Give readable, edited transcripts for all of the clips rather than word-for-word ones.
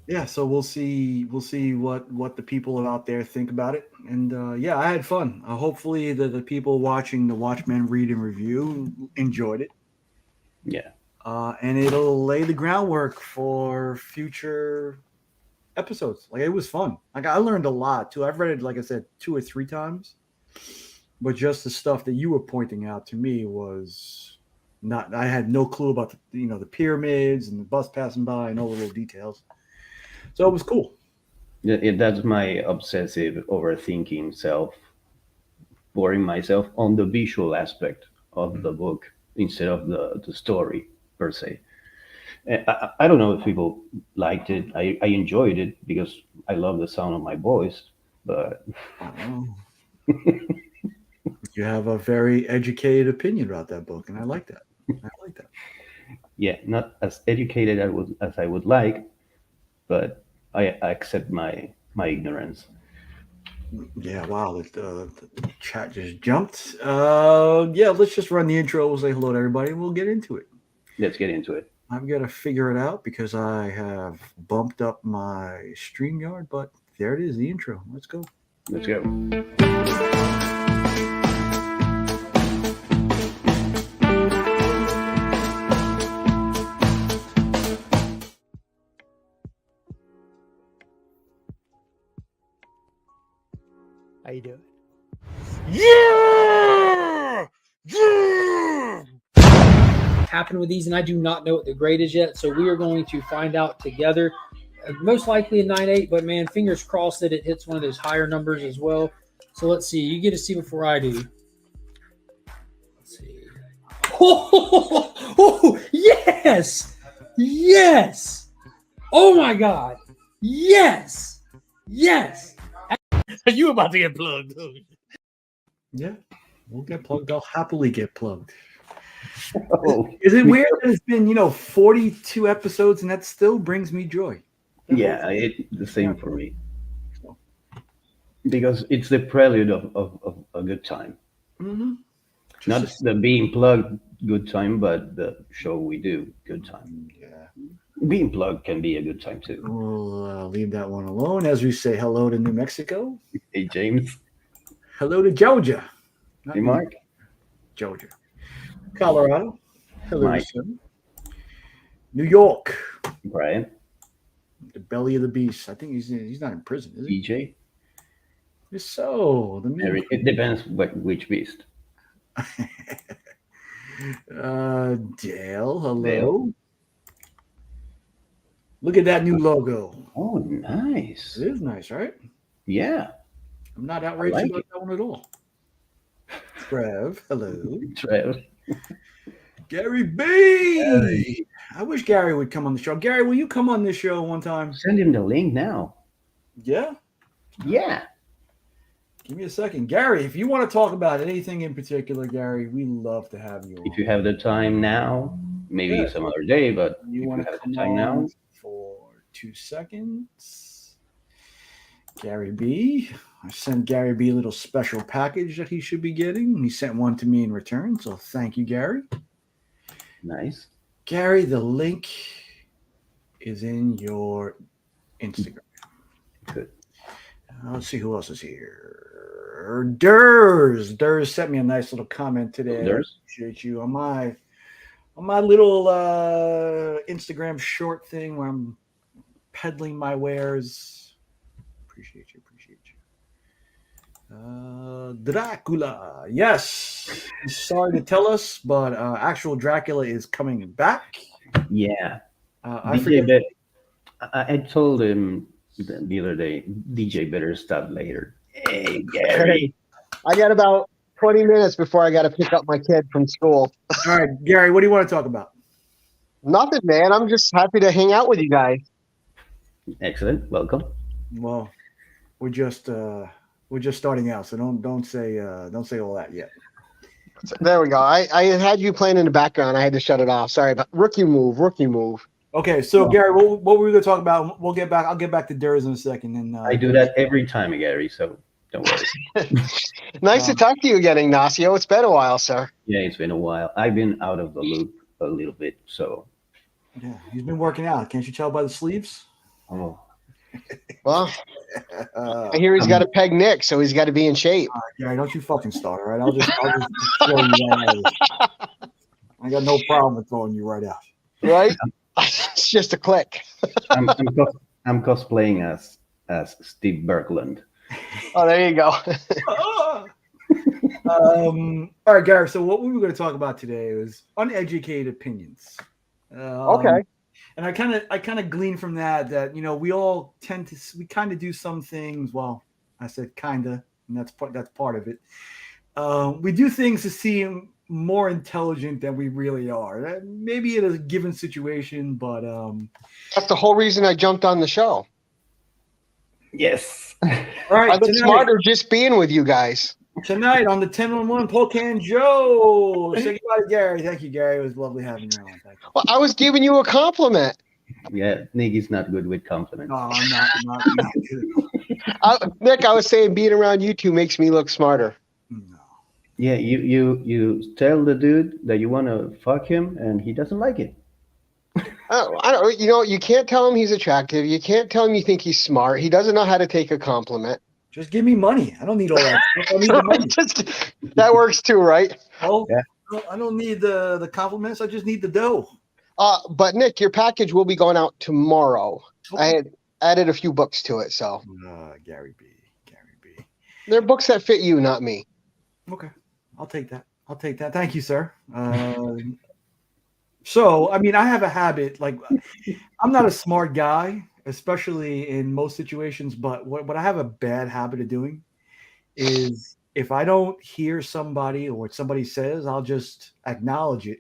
yeah, so we'll see what the people out there think about it, and yeah, I had fun. Hopefully, the people watching the Watchmen read and review enjoyed it, Yeah. and it'll lay the groundwork for future episodes. Like it was fun. Like I learned a lot too. I've read it, like I said, 2 or 3 times, but just the stuff that you were pointing out to me was not. I had no clue about the pyramids and the bus passing by and all the little details. So it was cool. That's my obsessive overthinking self, boring myself on the visual aspect of the book instead of the story per se. I don't know if people liked it. I enjoyed it because I love the sound of my voice, but Oh, you have a very educated opinion about that book, and I like that. I like that. yeah, not as educated as I would like, but I accept my ignorance. Yeah, wow, the chat just jumped. Yeah, let's just run the intro. We'll say hello to everybody, and we'll get into it. Let's get into it. I've got to figure it out because I have bumped up my StreamYard, but there it is, the intro. Let's go. Let's go. How you doing? Yeah! Yeah! Happen with these, and I do not know what the grade is yet. So we are going to find out together. Most likely a 9.8, but man, fingers crossed that it hits one of those higher numbers as well. So let's see. You get to see before I do. Let's see. Oh, yes! Yes! Oh my God! Yes! Yes! You about to get plugged. Yeah, we'll get plugged. I'll happily get plugged. Oh, Is it weird that it's been 42 episodes and that still brings me joy? yeah, the same for me because it's the prelude of a good time. Mm-hmm. Not the being plugged good time, but the show we do good time. Yeah. Being plugged can be a good time too. We'll leave that one alone as we say hello to New Mexico. Hey, James. Hello to Georgia. Not Hey, New Mark. Mexico, Georgia. Colorado. Hello, Mike. son. New York. Brian. The belly of the beast. I think he's not in prison, is he? DJ. Yes, so the It depends which beast. Dale, hello. Dale. Look at that new logo. Oh, nice. It is nice, right? Yeah. I'm not outraged like about it. that one at all. Trev, hello. Trev. Gary B. Hey. I wish Gary would come on the show. Gary, will you come on this show one time? Send him the link now. Yeah? Yeah. Give me a second. Gary, if you want to talk about anything in particular, Gary, we love to have you on. If you have the time now, maybe Yeah. some other day, but You if want you to have come the time on now, for 2 seconds? Gary B. I sent Gary B a little special package that he should be getting. He sent one to me in return, so thank you, Gary. nice. Gary, the link is in your Instagram. Good. Let's see who else is here. Durs sent me a nice little comment today. I Durs? appreciate you on my little Instagram short thing where I'm peddling my wares. Appreciate you. Dracula. Yes. Sorry to tell us, but actual Dracula is coming back. Yeah. I DJ forget. I told him the other day, DJ better stop later. Hey, Gary. I got about 20 minutes before I got to pick up my kid from school. All right, Gary, what do you want to talk about? Nothing, man. I'm just happy to hang out with you guys. Excellent. Welcome. Well, we're just starting out, so don't say all that yet. So there we go. I had you playing in the background. I had to shut it off. Sorry, but rookie move. Okay, so Gary, what were we going to talk about? We'll get back. I'll get back to Durs in a second. And I do that every time, Gary, so don't worry. Nice to talk to you again, Ignacio. It's been a while, sir. Yeah, it's been a while. I've been out of the loop a little bit, so yeah, he's been working out. Can't you tell by the sleeves? Oh, Well, Uh, I hear he's got to peg Nick, so he's got to be in shape. Gary, don't you fucking start, all right? I'll just throw you right out. I got no problem with throwing you right out. Right? It's just a click. I'm cosplaying as Steve Berglund. Oh, there you go. All right, Gary. So what we were going to talk about today was uneducated opinions. Okay. And I kind of glean from that we all we kind of do some things. Well, I said kinda, and that's part of it. We do things to seem more intelligent than we really are. Maybe in a given situation, but That's the whole reason I jumped on the show. Yes. all right. I look smarter just being with you guys. Tonight on the 10-on-1 Polkan Joe. Say goodbye to Gary. Thank you, Gary. It was lovely having you on. Thank you. Well, I was giving you a compliment. Yeah, Nick is not good with compliments. No, I'm not good. Nick, I was saying being around you two makes me look smarter. No. Yeah, you tell the dude that you want to fuck him, and he doesn't like it. I don't. You can't tell him he's attractive. You can't tell him you think he's smart. He doesn't know how to take a compliment. Just give me money. I don't need all that stuff. I need the money. That works too, right? Oh, Yeah. I don't need the compliments. I just need the dough. But Nick, your package will be going out tomorrow. I had added a few books to it, so Gary B. they're books that fit you, not me. Okay, I'll take that. Thank you, sir. So, I mean, I have a habit. Like, I'm not a smart guy, especially in most situations. But what I have a bad habit of doing is if I don't hear somebody or what somebody says, I'll just acknowledge it,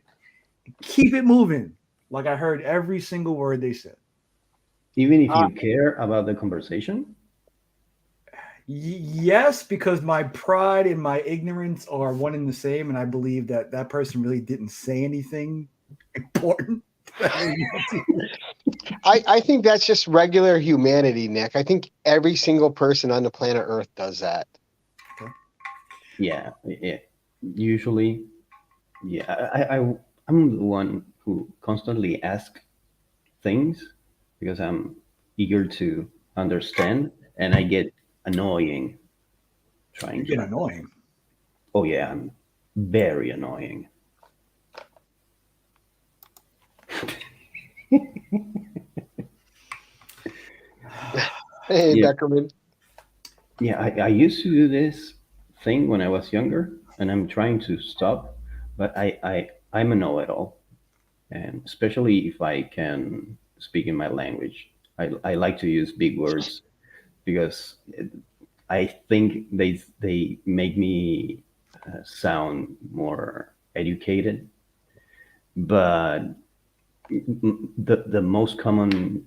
keep it moving. Like I heard every single word they said. Even if you care about the conversation? Yes, because my pride and my ignorance are one and the same, and I believe that person really didn't say anything important. I think that's just regular humanity, Nick. I think every single person on the planet Earth does that. Yeah. Usually, yeah. I'm the one who constantly asks things because I'm eager to understand, and I get annoying trying You get annoying. Oh yeah, I'm very annoying. Hey, Yeah. Beckerman. Yeah, I used to do this thing when I was younger, and I'm trying to stop, but I'm a know-it-all, and especially if I can speak in my language, I like to use big words because I think they make me sound more educated. But the most common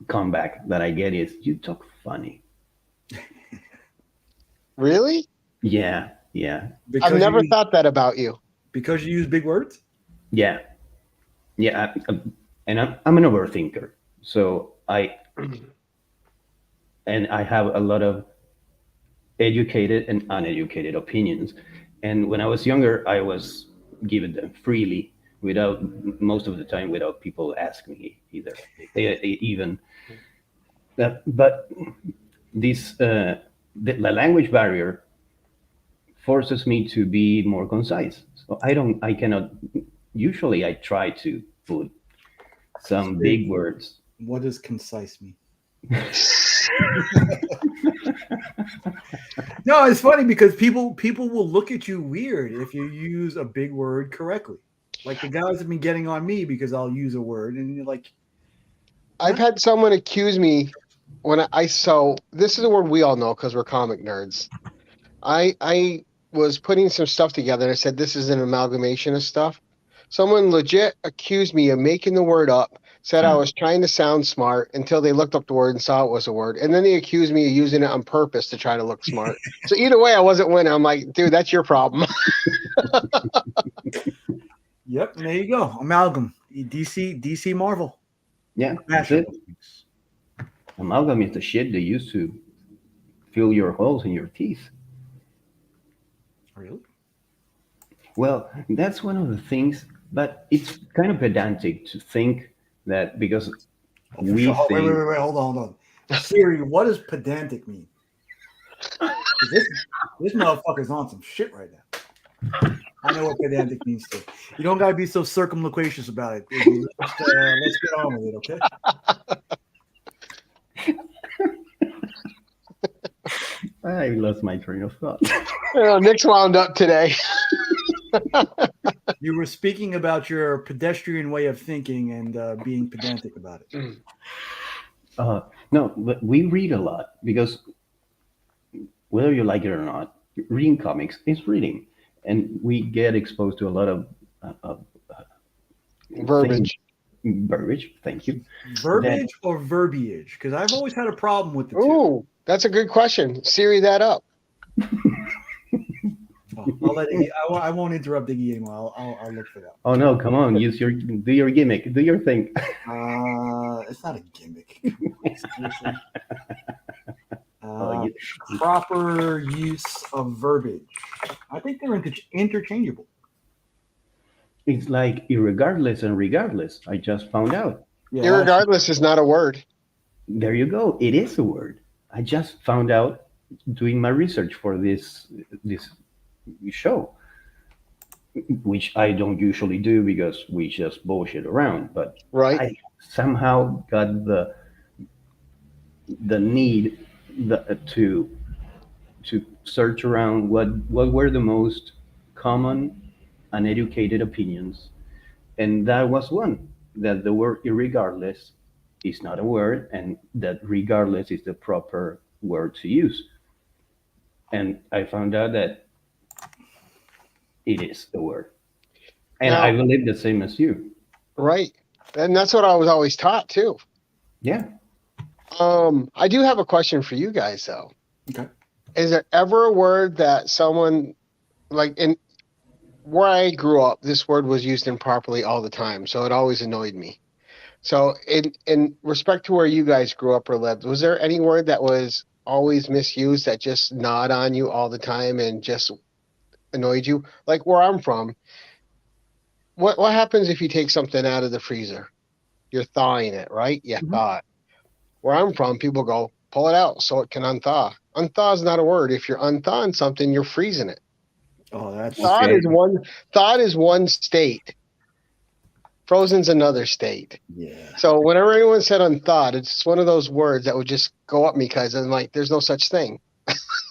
comeback that I get is, "You talk funny." Really? Yeah. I've never thought that about you. Because you use big words? Yeah. And I'm an overthinker, so I have a lot of educated and uneducated opinions. And when I was younger, I was given them freely, without most of the time without people asking me either. Even that, but this the language barrier forces me to be more concise. So I cannot. Usually, I try to put some big words. What does concise mean? No, it's funny because people will look at you weird if you use a big word correctly. Like the guys have been getting on me because I'll use a word, and you're like, I've had someone accuse me so this is a word we all know because we're comic nerds. I was putting some stuff together and I said this is an amalgamation of stuff. Someone legit accused me of making the word up, said I was trying to sound smart until they looked up the word and saw it was a word. And then they accused me of using it on purpose to try to look smart. So either way, I wasn't winning. I'm like, dude, that's your problem. yep, and there you go. Amalgam. DC Marvel. Yeah, that's it. Amalgam is the shit they used to fill your holes in your teeth. Really? Well, that's one of the things, but it's kind of pedantic to think that because Oh, for We sure. Oh, wait, think hold on. Siri, what does pedantic mean? 'Cause this motherfucker's on some shit right now. I know what pedantic means too. You don't gotta be so circumloquacious about it. Iggy. Let's get on with it, okay? I lost my train of thought. Nick's wound up today. You were speaking about your pedestrian way of thinking and being pedantic about it. No, but we read a lot because whether you like it or not, reading comics is reading, and we get exposed to a lot of Verbiage. verbiage. Thank you. Verbiage or verbiage? Because I've always had a problem with the two. Ooh, that's a good question. Siri that up. Oh, I'll let Iggy, I won't interrupt Iggy anymore. I'll look for that. Oh no, come on, do your gimmick, do your thing. It's not a gimmick. Seriously. Oh, Proper use of verbiage. I think they're interchangeable. It's like irregardless and regardless. I just found out. Yeah, Irregardless is not a word. There you go. It is a word. I just found out doing my research for this show, which I don't usually do because we just bullshit around. But Right. I somehow got the need to search around what were the most common uneducated opinions, and that was one, that the word irregardless is not a word, and that regardless is the proper word to use. And I found out that it is the word, and Now- I believe the same as you. Right. And that's what I was always taught too. Yeah. I do have a question for you guys though. Okay. Is there ever a word that someone like in where I grew up, this word was used improperly all the time, so it always annoyed me. So in respect to where you guys grew up or lived, was there any word that was always misused that just gnawed on you all the time and just annoyed you? Like where I'm from, what happens if you take something out of the freezer? You're thawing it, right? You Mhm. thaw it. Where I'm from, people go, pull it out so it can unthaw. Unthaw is not a word. If you're unthawing something, you're freezing it. Oh, that's Thawed Okay. is one state. Frozen's another state. yeah. So whenever anyone said unthawed, it's one of those words that would just go up me because I'm like, there's no such thing.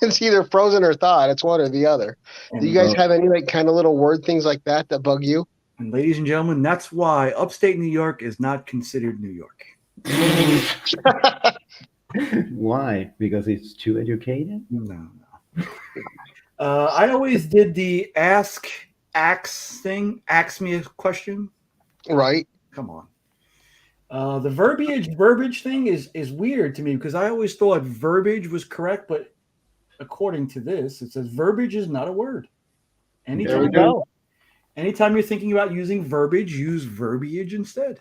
It's either frozen or thawed. It's one or the other. Do you guys have any like kind of little word things like that bug you? And ladies and gentlemen, that's why upstate New York is not considered New York. Why? Because it's too educated? No. I always did the ask thing. Ask me a question. Right. Come on. The verbiage thing is weird to me because I always thought verbiage was correct, but according to this, it says verbiage is not a word. There we Anytime, go. anytime you're thinking about using verbiage, use verbiage instead.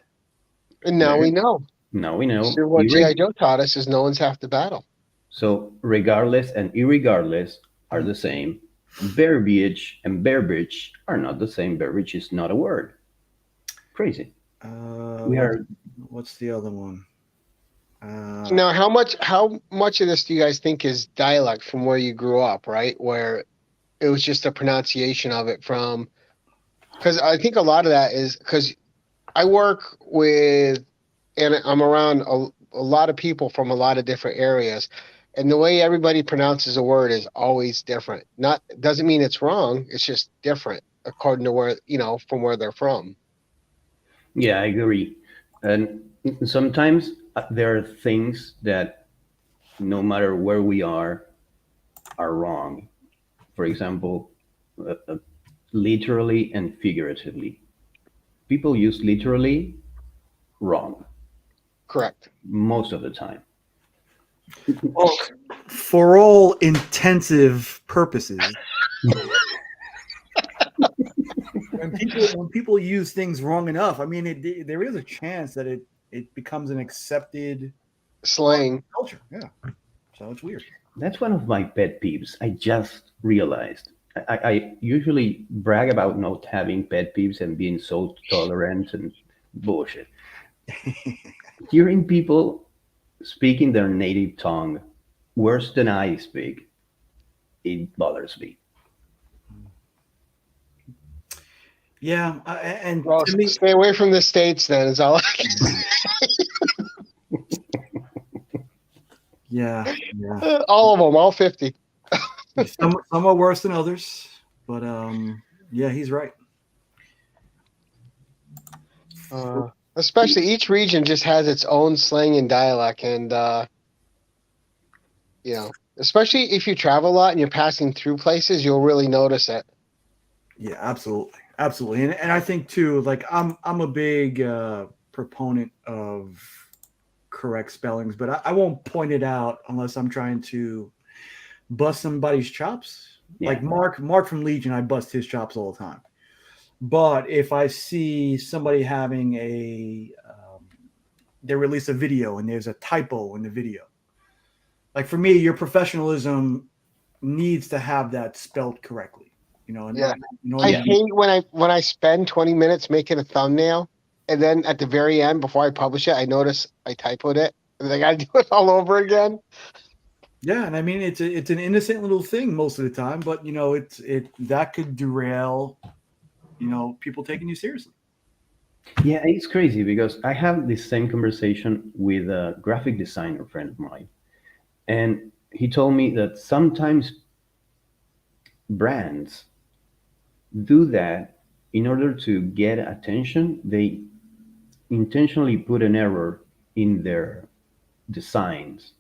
And now we know. Now we know. Sure, what G.I. Joe taught us is no one's half the battle. So regardless and irregardless are the same. Verbiage and bearbage are not the same. Bearbage is not a word. Crazy. We are. What's the other one? Now, how much of this do you guys think is dialect from where you grew up, right? Where it was just a pronunciation of it from, because I think a lot of that is because I work with, and I'm around a lot of people from a lot of different areas, and the way everybody pronounces a word is always different. Not doesn't mean it's wrong. It's just different according to where, from where they're from. Yeah, I agree. And sometimes there are things that, no matter where we are wrong. For example, literally and figuratively. People use literally wrong Correct. most of the time. Well, for all intensive purposes, when people use things wrong enough, I mean, there is a chance that it becomes an accepted Slang. culture. Yeah, so it's weird. That's one of my pet peeves. I just realized. I usually brag about not having pet peeves and being so tolerant and bullshit. hearing people speaking their native tongue worse than I speak, it bothers me. Yeah, and Well, to me, stay away from the States then, is all I can yeah, yeah. say. All of them, all 50. Some are worse than others, but yeah, he's right. Especially each region just has its own slang and dialect. And, you know, especially if you travel a lot and you're passing through places, you'll really notice it. Yeah, absolutely, absolutely, and I think too, like I'm a big proponent of correct spellings, but I won't point it out unless I'm trying to bust somebody's chops. Yeah. Like Mark from Legion, I bust his chops all the time. But if I see somebody having they release a video and there's a typo in the video, like for me, your professionalism needs to have that spelled correctly. You know, Yeah. in I order to be- hate when I spend 20 minutes making a thumbnail, and then at the very end, before I publish it, I notice I typoed it, and then I gotta do it all over again. yeah, and I mean it's an innocent little thing most of the time, but you know it that could derail, you know, people taking you seriously. Yeah, it's crazy because I have this same conversation with a graphic designer friend of mine, and he told me that sometimes brands do that in order to get attention. They intentionally put an error in their designs,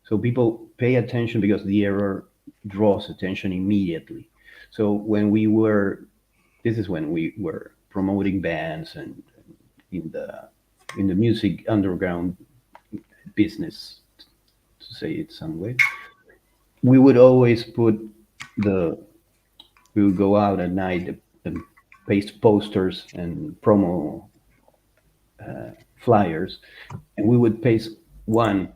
so people pay attention because the error draws attention immediately. So this is when we were promoting bands and in the music underground business, to say it some way, we would always the we would go out at night and paste posters and promo flyers, and we would paste one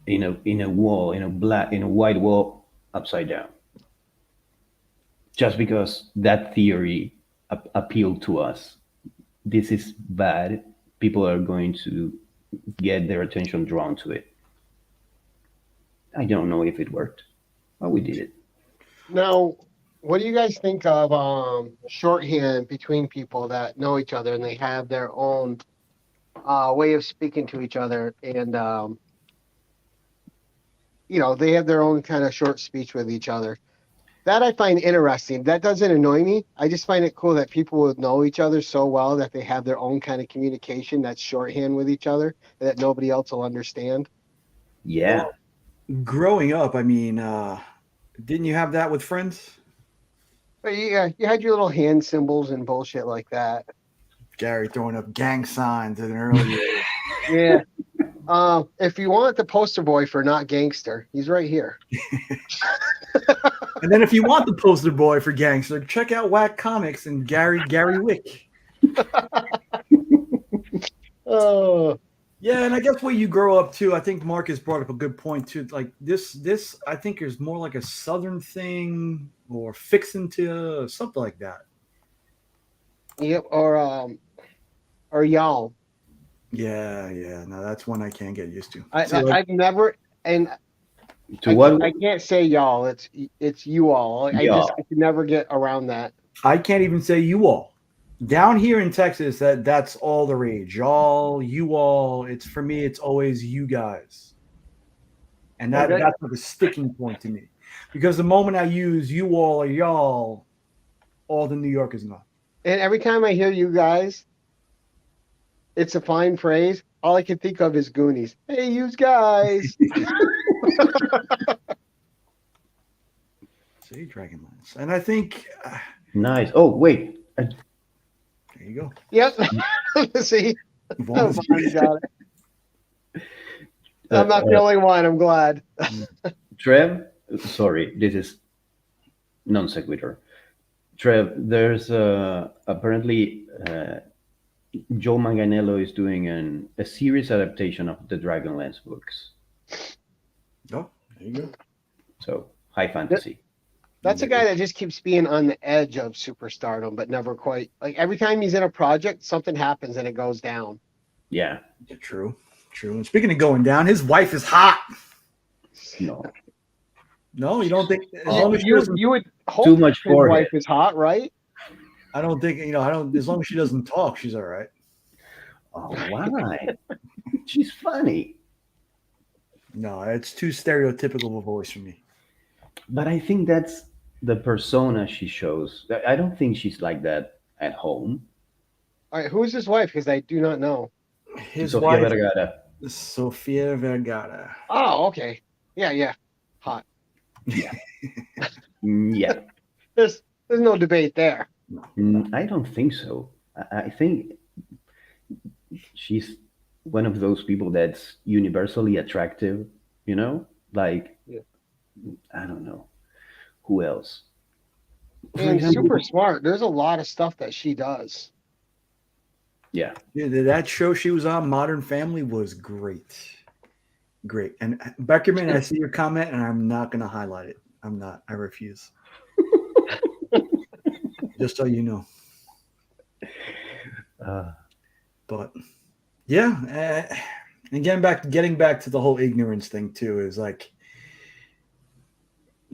in a wall, in a white wall, upside down, just because that theory appealed to us. This is bad. People are going to get their attention drawn to it. I don't know if it worked, but we did it. Now, what do you guys think of shorthand between people that know each other and they have their own way of speaking to each other, and you know, they have their own kind of short speech with each other? That I find interesting. That doesn't annoy me. I just find it cool that people would know each other so well that they have their own kind of communication that's shorthand with each other that nobody else will understand. Yeah. Well, growing up, I mean, didn't you have that with friends? But yeah, you had your little hand symbols and bullshit like that. Gary throwing up gang signs at an early age. Yeah. If you want the poster boy for Not Gangster, he's right here. And then if you want the poster boy for gangster, check out Whack Comics and Gary Wick. Oh, Yeah, and I guess where you grow up too, I think Marcus brought up a good point too. Like this I think is more like a southern thing or fixing to something like that. yep. Or y'all. Yeah. No, that's one I can't get used to. I've never, and To what? I can't say y'all. It's you all. I can never get around that. I can't even say you all. Down here in Texas, that's all the rage. Y'all, you all. It's for me. It's always you guys, and that's like a sticking point to me, because the moment I use you all or y'all, all the New York is gone. And every time I hear you guys, it's a fine phrase. All I can think of is Goonies. Hey, you guys. See, Dragonlance, and I think Nice. Oh, wait. there you go. Yep. See, Vaughn's- Vaughn's got it. I'm not the only one. I'm glad. Trev, sorry, this is non sequitur. Trev, there's apparently Joe Manganiello is doing a series adaptation of the Dragonlance books. Oh, there you go. So high fantasy. That's a guy that just keeps being on the edge of superstardom, but never quite. Like every time he's in a project, something happens and it goes down. Yeah. Yeah, true. And speaking of going down, his wife is hot. No. No, you don't think? As Oh, long as she You doesn't, you would hope Too much his forehead. wife is hot, right? I don't think I don't. As long as she doesn't talk, she's all right. Oh, why? She's funny. No, it's too stereotypical of a voice for me. But I think that's the persona she shows. I don't think she's like that at home. All right, who's his wife? Because I do not know. His Sofia wife, Vergara. Sofia Vergara. Oh, okay. Yeah. Hot. Yeah. Yeah. There's no debate there. I don't think so. I think she's one of those people that's universally attractive, you know? Like, Yeah. I don't know. Who else? For And example, super smart. There's a lot of stuff that she does. yeah. Yeah, that show she was on, Modern Family, was great. Great. And Beckerman, I see your comment, and I'm not going to highlight it. I'm not. I refuse. Just so you know. Uh, But yeah, and getting back to the whole ignorance thing too is like,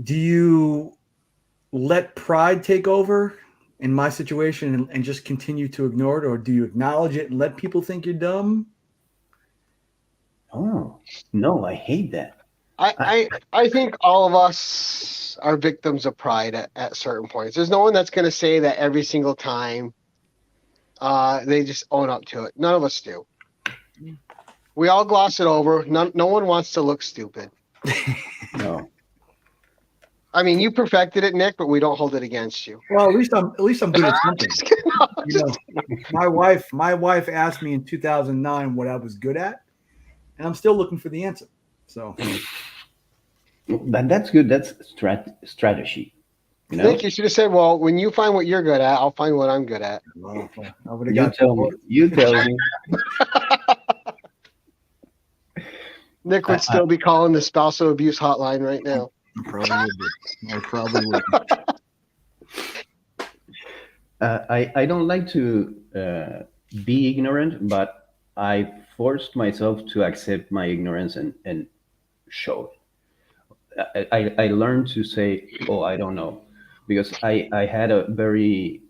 do you let pride take over in my situation and just continue to ignore it, or do you acknowledge it and let people think you're dumb? oh, no, I hate that. I think all of us are victims of pride at certain points. There's no one that's going to say that every single time. They just own up to it. None of us do. We all gloss it over. No one wants to look stupid. No. I mean, you perfected it, Nick, but we don't hold it against you. Well, at least I'm good at something. Just kidding. No, You know, my wife asked me in 2009 what I was good at, and I'm still looking for the answer. So But that's good. That's strategy. You know? Nick, you should have said, well, when you find what you're good at, I'll find what I'm good at. well, I would have You got tell me. You tell me. Nick would still be calling the spousal abuse hotline right now. I probably would. I don't like to be ignorant, but I forced myself to accept my ignorance and show it. I learned to say, "Oh, I don't know," because I had a very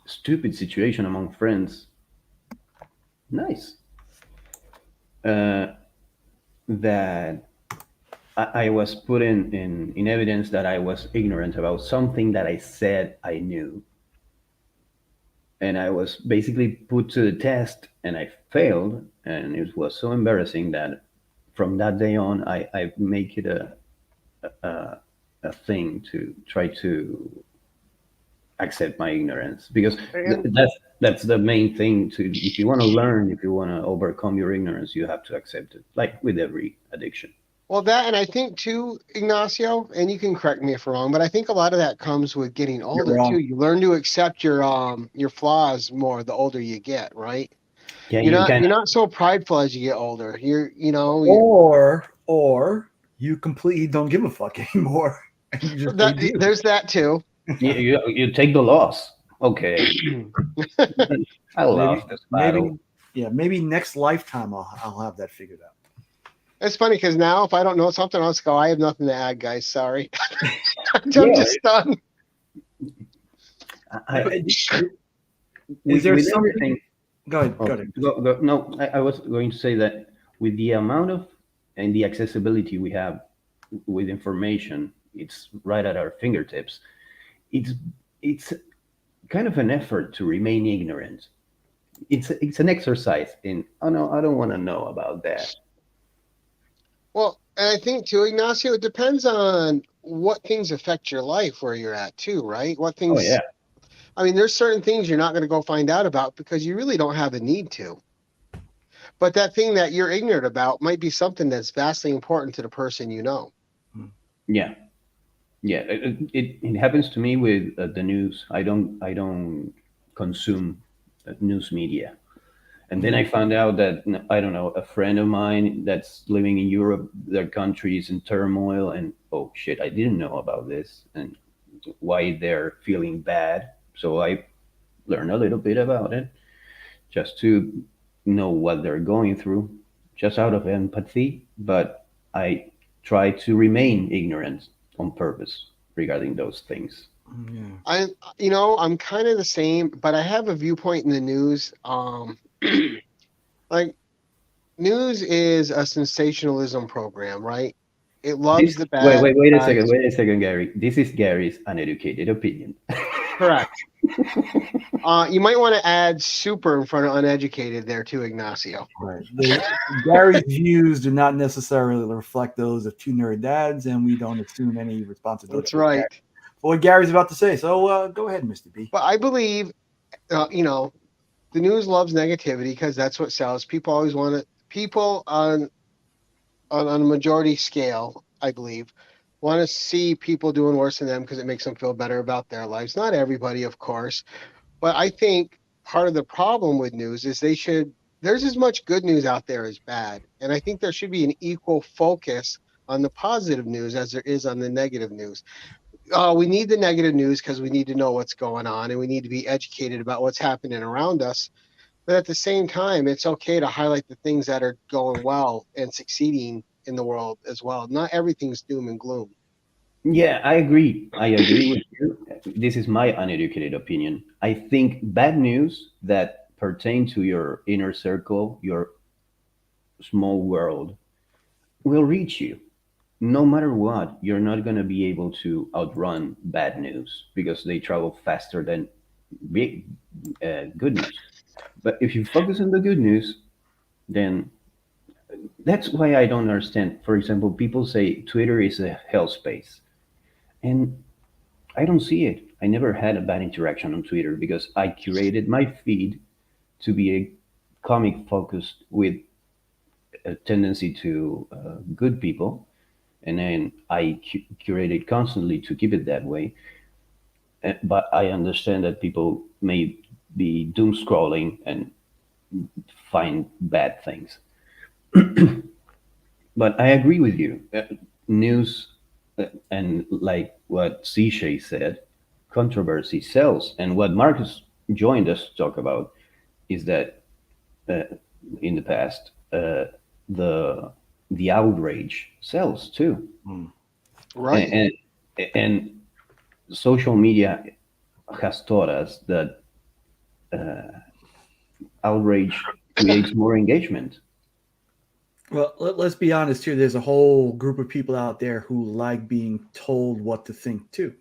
stupid situation among friends. Nice. That I was put in evidence that I was ignorant about something that I said I knew. And I was basically put to the test and I failed. And it was so embarrassing that from that day on, I make it a thing to try to accept my ignorance because that's the main thing to if you want to learn, if you want to overcome your ignorance, you have to accept it, like with every addiction. Well, that, and I think too, Ignacio, and you can correct me if I'm wrong, but I think a lot of that comes with getting older wrong. too. You learn to accept your flaws more the older you get, right? Yeah, You're not so prideful as you get older. Or you completely don't give a fuck anymore. And you just say, "Dude." There's that too. you take the loss. Okay. I love this battle. Maybe next lifetime I'll have that figured out. It's funny because now if I don't know something, I'll just go, I have nothing to add, guys. Sorry. I'm just done. Is there with something? everything, Go ahead. Go. No, I was going to say that with the amount of and the accessibility we have with information, it's right at our fingertips. It's kind of an effort to remain ignorant. It's an exercise in, oh no, I don't want to know about that. Well, and I think too, Ignacio, it depends on what things affect your life where you're at too, right? What things? Oh yeah. I mean, there's certain things you're not going to go find out about because you really don't have the need to. But that thing that you're ignorant about might be something that's vastly important to the person you know. Yeah. It happens to me with the news. I don't consume news media. And then I found out that, I don't know, a friend of mine that's living in Europe, their country is in turmoil, and oh shit, I didn't know about this and why they're feeling bad. So I learned a little bit about it. just to know what they're going through, just out of empathy. But I try to remain ignorant on purpose regarding those things. Yeah. I'm kind of the same, but I have a viewpoint in the news. Like news is a sensationalism program, right? It loves This the wait, bad. wait, wait a Bad second, wait a second, Gary. This is Gary's uneducated opinion. correct. You might want to add super in front of uneducated there too, Ignacio. Right. Gary's views do not necessarily reflect those of two nerd dads, and we don't assume any responsibility That's for right. what Gary's about to say. So go ahead, Mr. B. But I believe, the news loves negativity because that's what sells. People always want to. People on a majority scale, I believe, want to see people doing worse than them because it makes them feel better about their lives. Not everybody, of course, but I think part of the problem with news is there's as much good news out there as bad. And I think there should be an equal focus on the positive news as there is on the negative news. We need the negative news because we need to know what's going on and we need to be educated about what's happening around us. But at the same time, it's okay to highlight the things that are going well and succeeding in the world as well. Not everything's doom and gloom. Yeah, I agree. I agree with you. This is my uneducated opinion. I think bad news that pertain to your inner circle, your small world, will reach you. No matter what, you're not going to be able to outrun bad news because they travel faster than big good news. But if you focus on the good news, then that's why I don't understand. For example, people say Twitter is a hell space. And I don't see it. I never had a bad interaction on Twitter because I curated my feed to be a comic focused with a tendency to good people. And then I curated constantly to keep it that way. But I understand that people may be doom scrolling and find bad things. But I agree with you. News and like what CJ said, controversy sells. And what Marcus joined us to talk about is that uh, in the past, the the outrage sells too, Right. and social media has taught us that outrage creates more engagement. Well, let's be honest here. There's a whole group of people out there who like being told what to think too.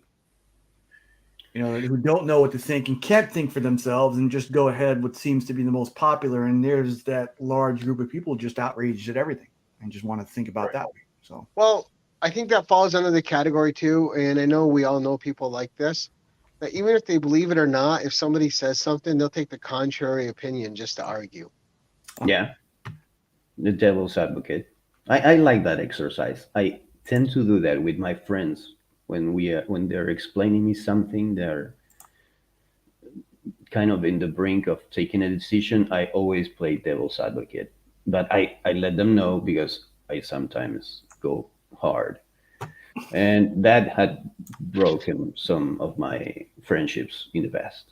Who don't know what to think and can't think for themselves and just go ahead what seems to be the most popular. And there's that large group of people just outraged at everything and just want to think about that way. So, Well, I think that falls under the category too. And I know we all know people like this. That even if they believe it or not, if somebody says something, they'll take the contrary opinion just to argue. Yeah, the devil's advocate. I like that exercise. I tend to do that with my friends when they're explaining me something. They're kind of in the brink of taking a decision. I always play devil's advocate, but I let them know because I sometimes go hard, and that had broken some of my friendships in the past.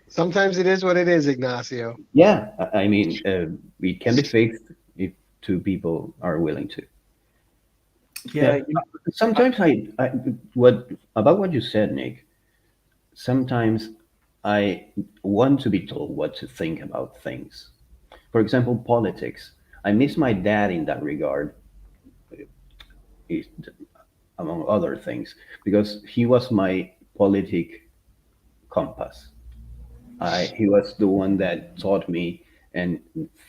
Sometimes it is what it is, Ignacio. Yeah, I mean, it can be fixed if two people are willing to. yeah, Yeah, sometimes I what about what you said, Nick? Sometimes I want to be told what to think about things. For example, politics. I miss my dad in that regard, is- among other things, because he was my politic compass. He was the one that taught me and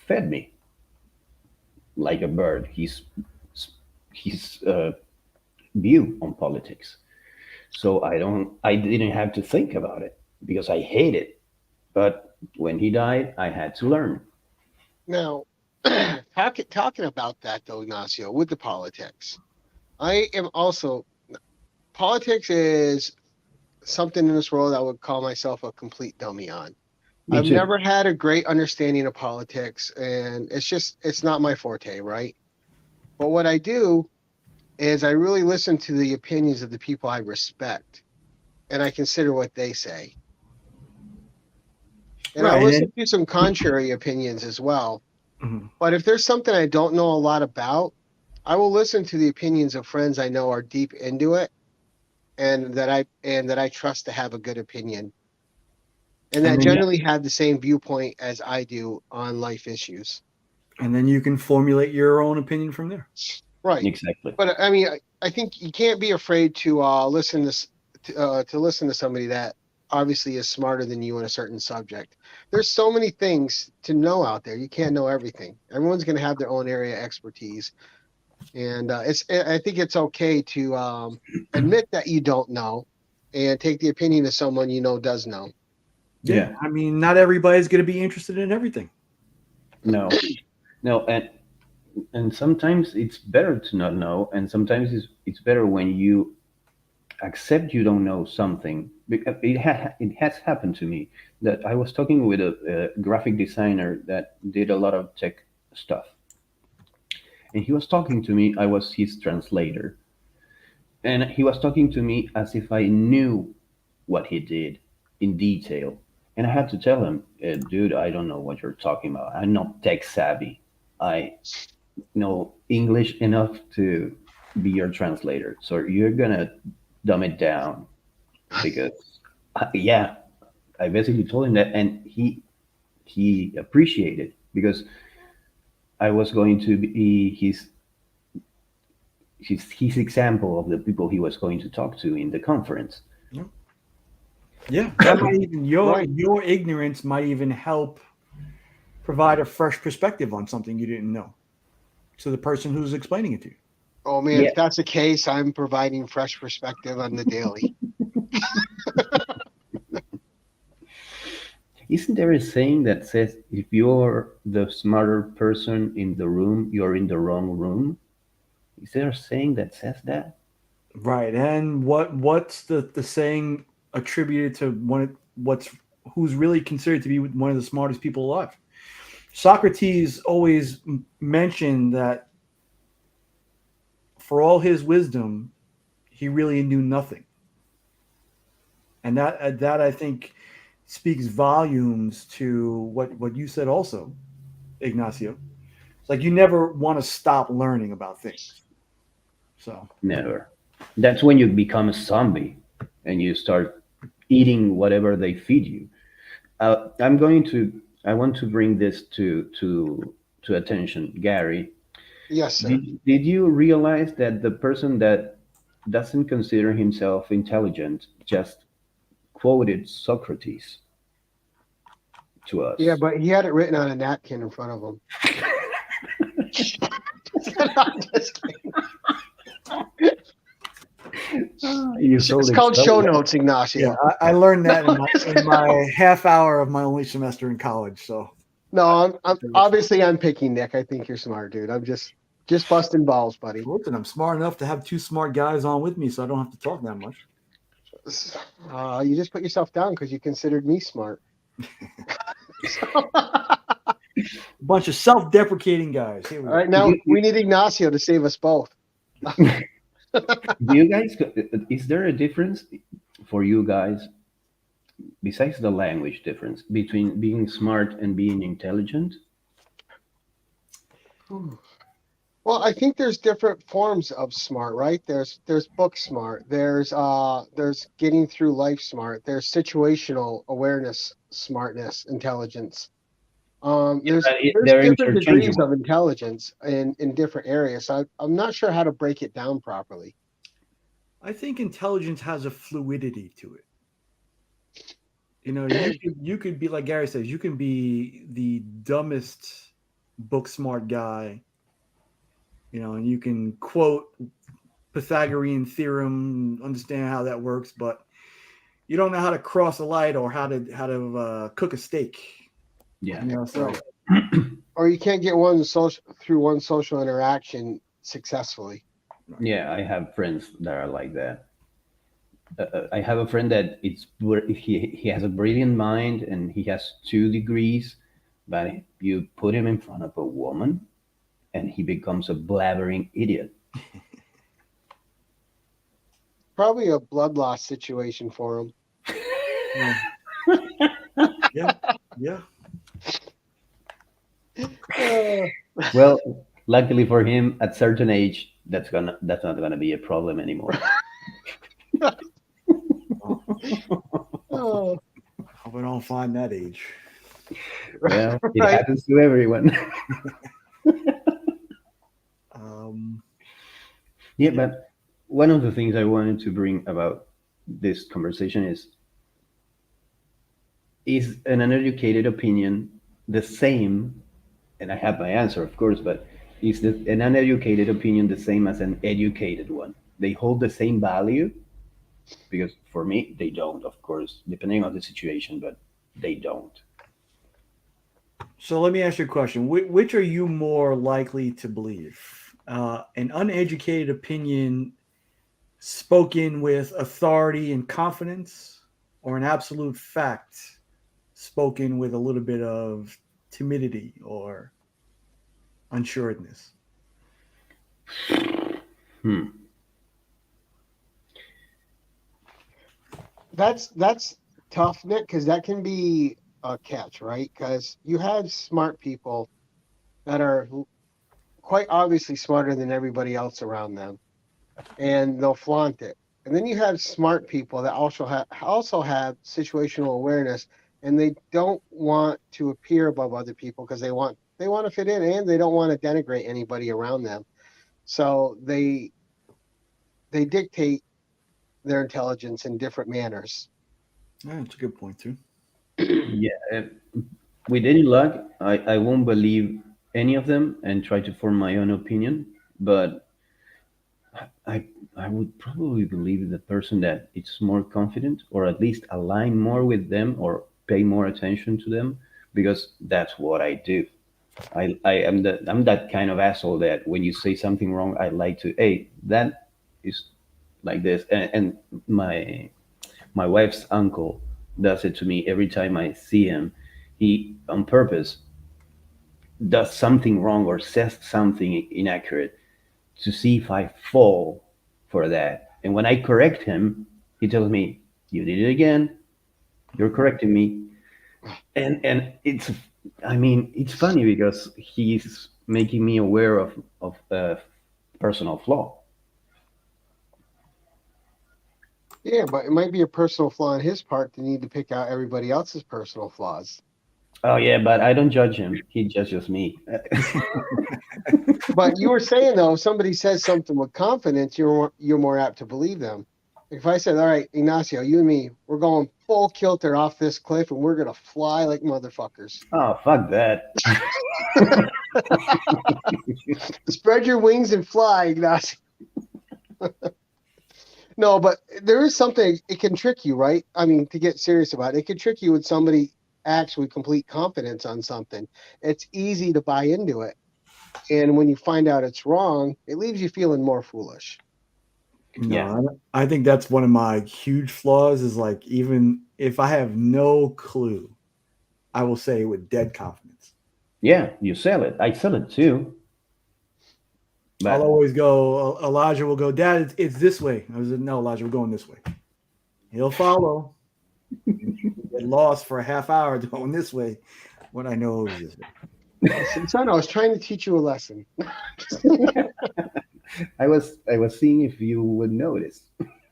fed me like a bird his view on politics. So I didn't have to think about it because I hate it. But when he died, I had to learn. Now, talking about that though, Ignacio, with the politics, I am also politics is something in this world I would call myself a complete dummy on. Me I've too. never had a great understanding of politics, and it's not my forte, right? But what I do is I really listen to the opinions of the people I respect, and I consider what they say. And Right, I'll and listen to some contrary opinions as well. Mhm. But if there's something I don't know a lot about, I will listen to the opinions of friends I know are deep into it and that I trust to have a good opinion. And And that then generally have the same viewpoint as I do on life issues. and then you can formulate your own opinion from there. Right. Exactly. But I mean, I think you can't be afraid to listen to somebody that obviously is smarter than you in a certain subject. There's so many things to know out there. You can't know everything. Everyone's going to have their own area of expertise, and I think it's okay to admit that you don't know, and take the opinion of someone you know does know. Yeah. I mean, not everybody's going to be interested in everything. No, no, and sometimes it's better to not know, and sometimes it's better when you accept you don't know something. Because it has happened to me that I was talking with a graphic designer that did a lot of tech stuff, and he was talking to me. I was his translator, and he was talking to me as if I knew what he did in detail. And I had to tell him, dude, I don't know what you're talking about. I'm not tech savvy. I know English enough to be your translator. So you're gonna dumb it down because, yeah, I basically told him that, and he appreciated because I was going to be his example of the people he was going to talk to in the conference. Yeah, that might even Right. your ignorance might even help provide a fresh perspective on something you didn't know to the person who's explaining it to you. Oh man, Yeah, if that's the case, I'm providing fresh perspective on the daily. isn't there a saying that says if you're the smarter person in the room, you're in the wrong room? Is there a saying that says that? Right, and what's the saying attributed to what's who's really considered to be one of the smartest people alive? Socrates always mentioned that for all his wisdom, he really knew nothing, and that I think speaks volumes to what you said also, Ignacio. It's like you never want to stop learning about things. So Never. That's when you become a zombie and you start eating whatever they feed you. I'm going to. I want to bring this to attention, Gary. Yes, sir. Did you realize that the person that doesn't consider himself intelligent just quoted Socrates to Yeah, us? but he had it written on a napkin in front of him. I'm just kidding. You It's sold it's it called so show well. notes, Ignacio. yeah, I learned that in my half hour of my only semester in college. So No, I'm obviously I'm picking Nick. I think you're smart, dude. I'm just busting balls, buddy. listen, I'm smart enough to have two smart guys on with me, so I don't have to talk that much. You just put yourself down because you considered me smart. A bunch of self-deprecating guys. Here we All go. right, now we need Ignacio to save us both. Do you guys? Is there a difference for you guys besides the language difference between being smart and being intelligent? Well, I think there's different forms of smart, right? There's book smart. There's getting through life smart. There's situational awareness, smartness, intelligence. There's They're different degrees interchangeable. of intelligence in different areas. So I'm not sure how to break it down properly. I think intelligence has a fluidity to it. You know, you could be like Gary says, you can be the dumbest book smart guy, you know, and you can quote Pythagorean theorem, understand how that works, but you don't know how to cross a light or how to cook a steak. Yeah. You know, so Right. Or you can't get one social interaction successfully. Yeah, I have friends that are like that. I have a friend that he has a brilliant mind and he has 2 degrees, but you put him in front of a woman and he becomes a blabbering idiot. Probably a blood loss situation for him. Yeah. Yeah. Well, luckily for him, at certain age, that's not gonna be a problem anymore. Oh, Hope I don't find that age. Well, it right. happens to everyone. Um, Yeah, but one of the things I wanted to bring about this conversation is an uneducated opinion the same? And I have my answer, of course, but an uneducated opinion the same as an educated one? They hold the same value? Because for me, they don't, of course, depending on the situation, but they don't. so let me ask you a question. Which are you more likely to believe? An uneducated opinion spoken with authority and confidence, or an absolute fact spoken with a little bit of timidity or unsureness? Hmm. That's tough, Nick, because that can be a catch, right? Because you have smart people that are quite obviously smarter than everybody else around them, and they'll flaunt it. And then you have smart people that also have situational awareness, and they don't want to appear above other people because they want to fit in, and they don't want to denigrate anybody around them. So they dictate their intelligence in different manners. Yeah, that's a good point too. Yeah. With any luck, I won't believe any of them and try to form my own opinion. But I I would probably believe the person that it's more confident, or at least align more with them, or pay more attention to them, because that's what I do. I'm that kind of asshole that when you say something wrong, I like to, hey, that is like this. And my wife's uncle does it to me every time I see him. He on purpose does something wrong or says something inaccurate to see if I fall for that. And when I correct him, he tells me, "You did it again. You're correcting me." And I mean, it's funny because he's making me aware of a personal flaw. Yeah, but it might be a personal flaw on his part to need to pick out everybody else's personal flaws. Oh yeah, but I don't judge him. He judges me. But you were saying though, if somebody says something with confidence, you're more apt to believe them. If I said, "All right, Ignacio, you and me, we're going full kilter off this cliff, and we're gonna fly like motherfuckers. Oh fuck that. Spread your wings and fly, Ignacio." No, but there is something. It can trick you, right? I mean, to get serious about it, it can trick you when somebody acts with complete confidence on something. It's easy to buy into it, and when you find out it's wrong, it leaves you feeling more foolish. Yeah. No, I think that's one of my huge flaws. Is like even if I have no clue, I will say it with dead confidence. Yeah, you sell it. I sell it too. I'll But always go. Elijah will go, Dad. It's this way. I was like, no, Elijah, we're going this way. He'll follow. Get lost for a half hour going this way when I know it was this way. Son, I was trying to teach you a lesson. I was seeing if you would notice.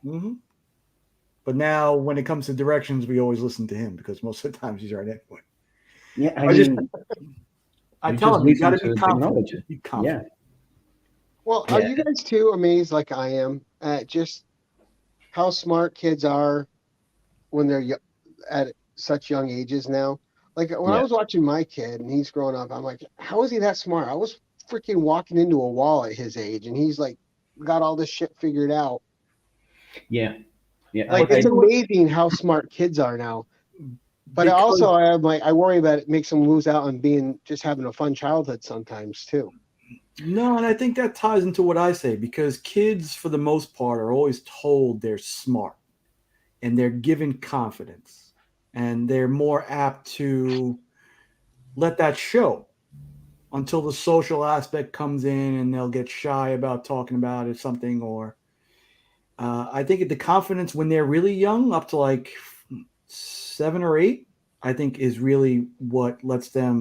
Hmm. But now, when it comes to directions, we always listen to him because most of the times he's right anyway. Yeah, I I just, mean, I you tell just him, you got listen to to be the confident. technology. Just be Yeah, confident. Well, are yeah, you guys too amazed, like I am, at just how smart kids are when they're at such young ages now? Like when I yeah, was watching my kid and he's growing up, I'm like, how is he that smart? I was freaking walking into a wall at his age, and he's like got all this shit figured out. yeah, yeah. Like But it's you know what? amazing how smart kids are now. But also, Because I worry that it makes them lose out on being just having a fun childhood sometimes too. no, and I think that ties into what I say because kids, for the most part, are always told they're smart and they're given confidence and they're more apt to let that show until the social aspect comes in and they'll get shy about talking about it something or I think the confidence when they're really young up to like 7 or 8 I think is really what lets their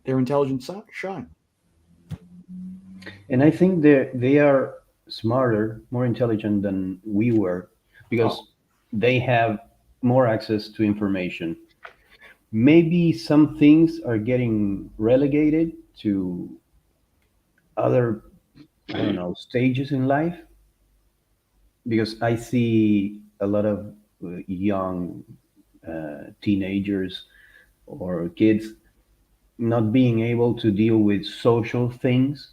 intelligence shine. And I think they are smarter, more intelligent than we were because they have more access to information. Maybe some things are getting relegated to other, I don't know, stages in life because I see a lot of young teenagers or kids not being able to deal with social things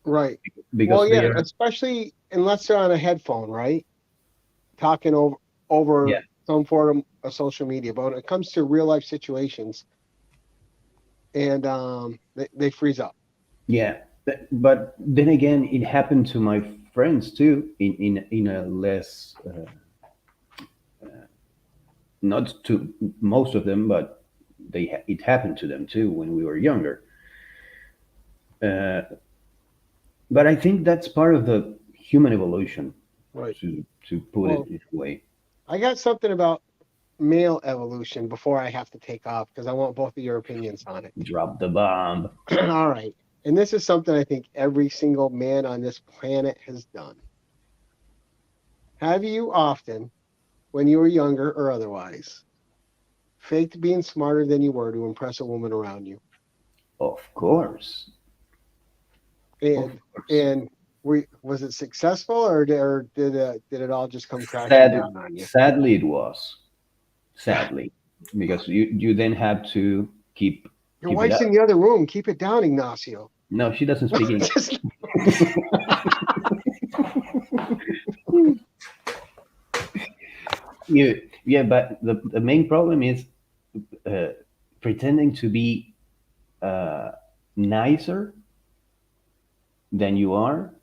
Right. because Well, they yeah, are, especially unless they're on a headphone, right? Talking yeah, over some form of social media. But when it comes to real life situations, and they freeze up. yeah. But then again, it happened to my friends too in a less, not to most of them, but it happened to them too when we were younger. Uh, but I think that's part of the human evolution Right. to put it Well, in a way. I got something about male evolution before I have to take off because I want both of your opinions on it. Drop the bomb. All right. And this is something I think every single man on this planet has done. Have you often, when you were younger or otherwise, faked being smarter than you were to impress a woman around you? Of course. Of And course. and was it successful or did it all just come crashing Sad, down on you? sadly, it was. Sadly, because you then have to Your keep it wife's up. in the other room. Keep it down, Ignacio. No, she doesn't speak English. Just- Yeah, but the main problem is uh, pretending to be uh, nicer than you are.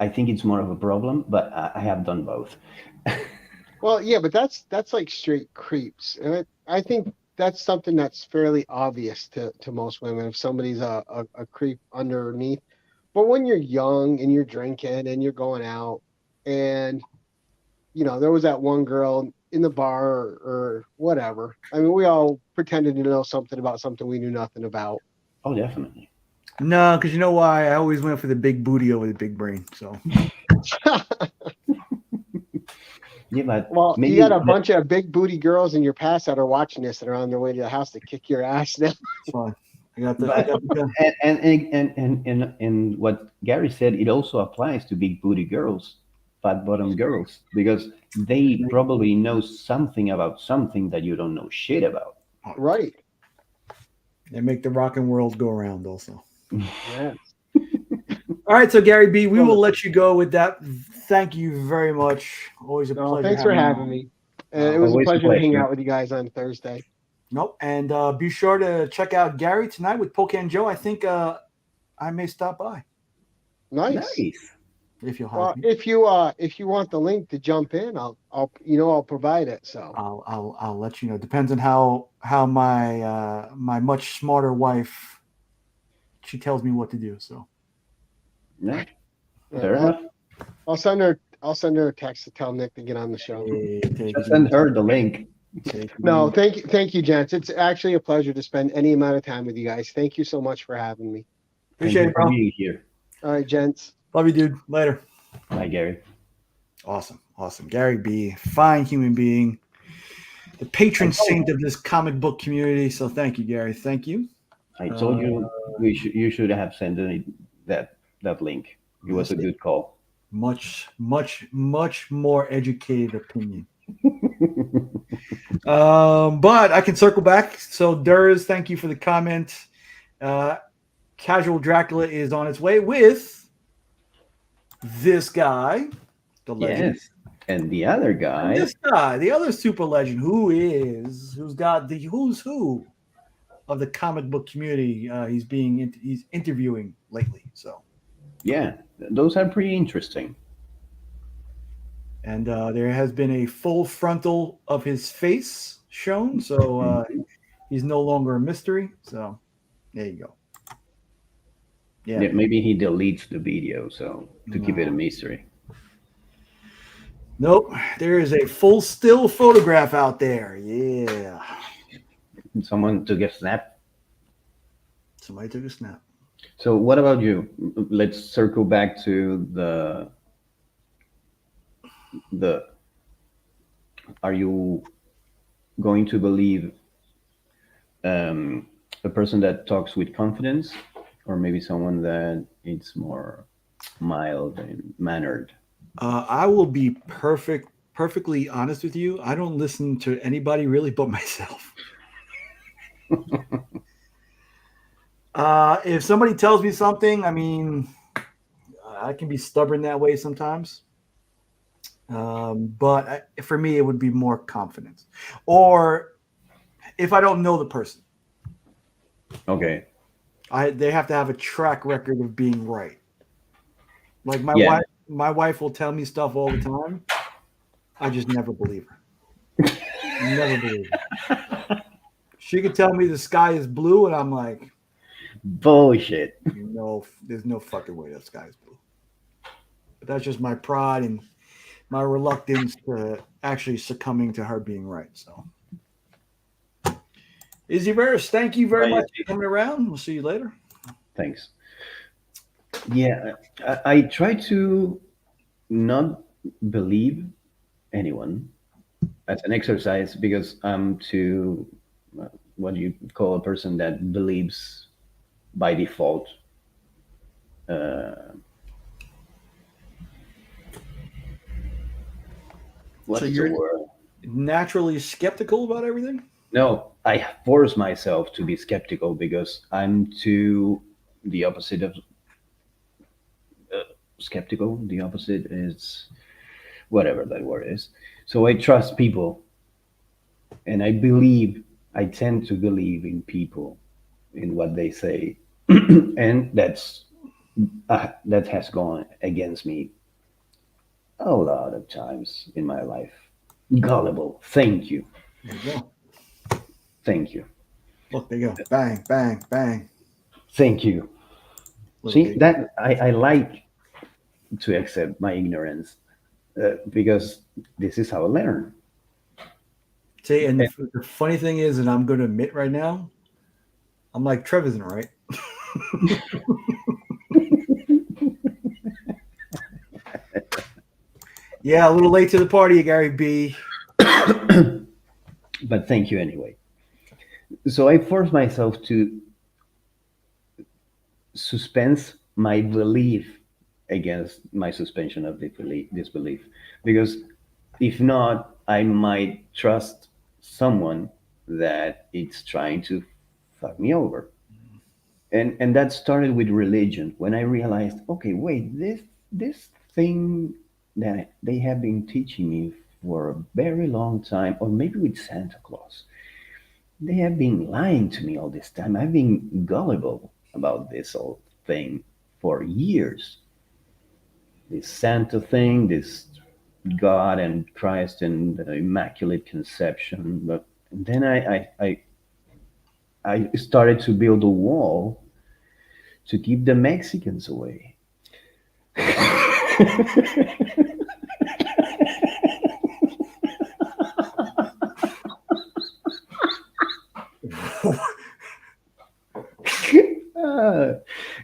I think it's more of a problem, but I have done both. well, yeah, but that's like straight creeps, and I think that's something that's fairly obvious to most women if somebody's a creep underneath. But when you're young and you're drinking and you're going out, and there was that one girl in the bar or whatever. I mean, we all pretended to know something about something we knew nothing about. Oh, definitely. No, because you know why? I always went for the big booty over the big brain. So Yeah, but Well, you got maybe a bunch of big booty girls in your past that are watching this that are on their way to the house to kick your ass now. it's fine. I but got the gun. and what Gary said, it also applies to big booty girls, fat bottom girls, because they probably know something about something that you don't know shit about. Right. They make the rockin' world go around. Also. Yeah. All right, so Gary B, we will let you go with that. Thank you very much. Always a pleasure. Thanks for having you. me. And it was a Always a pleasure to hang pleasure. out with you guys on Thursday. Nope. And be sure to check out Gary tonight with Pocan Joe. I think I may stop by Nice. Nice. if you'll have Well, me. if you want the link to jump in, I'll provide it. So I'll let you know. Depends on how my my much smarter wife she tells me what to do. So No, fair enough. I'll send her a text to tell Nick to get on the show. Just send her the link. No, thank you, gents. It's actually a pleasure to spend any amount of time with you guys. Thank you so much for having me. Appreciate Thank you it, bro. for being here. All right, gents. Love you, dude. Later. Bye, Gary. Awesome. Gary B, fine human being, the patron saint of this comic book community. So thank you, Gary. Thank you. I told you you should have sent that link. It was a good call. Much more educated opinion. But I can circle back. So Durs, thank you for the comment. Casual Dracula is on its way with this guy, the legend. Yes. And the other And guy, this guy, the other super legend, who's got the who's who of the comic book community. He's interviewing lately. So yeah, those are pretty interesting. and there has been a full frontal of his face shown. So he's no longer a mystery. So there you go. Yeah. Yeah, maybe he deletes the video so to keep it a mystery. Nope. There is a full still photograph out there. Yeah. Someone took a snap. Somebody took a snap. So what about you? Let's circle back to the. Are you going to believe a person that talks with confidence, or maybe someone that it's more mild and mannered? I will be perfectly honest with you. I don't listen to anybody really but myself. If somebody tells me something, I mean, I can be stubborn that way sometimes. But for me, it would be more confidence. Or if I don't know the person, Okay. they have to have a track record of being right. Like Yeah. my wife will tell me stuff all the time. I just never believe her. Never believe her. She could tell me the sky is blue, and I'm like, Bullshit. no, there's no fucking way the sky is blue. But that's just my pride and my reluctance to actually succumbing to her being right. So, Izzy Verse, thank you very much for coming around. We'll see you later. Thanks. Yeah, I try to not believe anyone as an exercise because I'm too what you call a person that believes by default. Uh, So what's the you're word? naturally skeptical about everything? No, I force myself to be skeptical because I'm too the opposite of skeptical. The opposite is whatever that word is. So I trust people, and I tend to believe in people, in what they say, and that has gone against me a lot of times in my life. Gullible. Thank you. There you go. Thank you. Look, there you go. Bang, bang, bang. Thank you. Look, See there you that I like to accept my ignorance because this is how I learn. See, and And the funny thing is, and I'm going to admit right now, I'm like, Trev isn't right. Yeah, a little late to the party, Gary B. but thank you anyway. So I force myself to suspend my belief against my suspension of disbelief, because if not, I might trust someone that it's trying to fuck me over. And that started with religion when I realized, okay, wait, this thing that they have been teaching me for a very long time, or maybe with Santa Claus, they have been lying to me all this time. I've been gullible about this whole thing for years. This Santa thing, this God and Christ and the Immaculate Conception. But then I started to build a wall to keep the Mexicans away.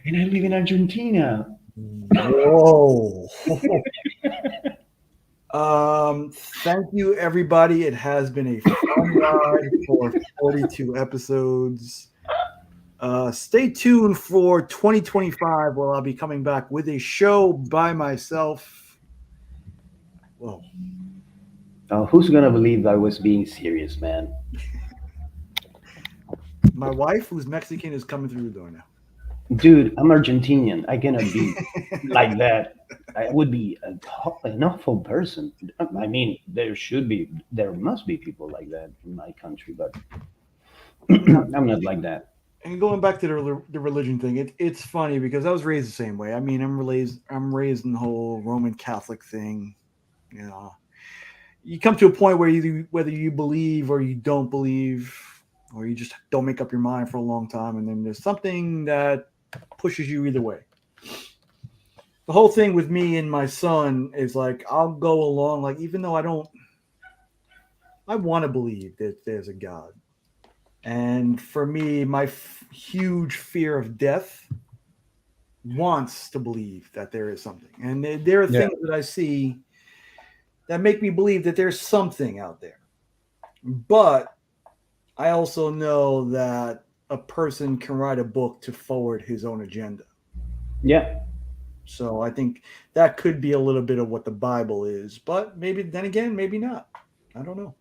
And I live in Argentina. Whoa. Thank you, everybody. It has been a fun ride for 42 episodes. Stay tuned for 2025, where I'll be coming back with a show by myself. Whoa. Who's gonna believe I was being serious, man? My wife, who's Mexican, is coming through the door now. Dude, I'm Argentinian. I cannot be like that. I would be an awful person. I mean, there must be people like that in my country, but I'm not like that. And going back to the religion thing, it's funny because I was raised the same way. I mean, I'm raised in the whole Roman Catholic thing. You know, you come to a point where whether you believe or you don't believe, or you just don't make up your mind for a long time, and then there's something that pushes you either way. The whole thing with me and my son is like I'll go along, like even though I want to believe that there's a God. And for me, my huge fear of death wants to believe that there is something. And there are Yeah. things that I see that make me believe that there's something out there. But I also know that a person can write a book to forward his own agenda. Yeah. So I think that could be a little bit of what the Bible is. But maybe then again, maybe not. I don't know.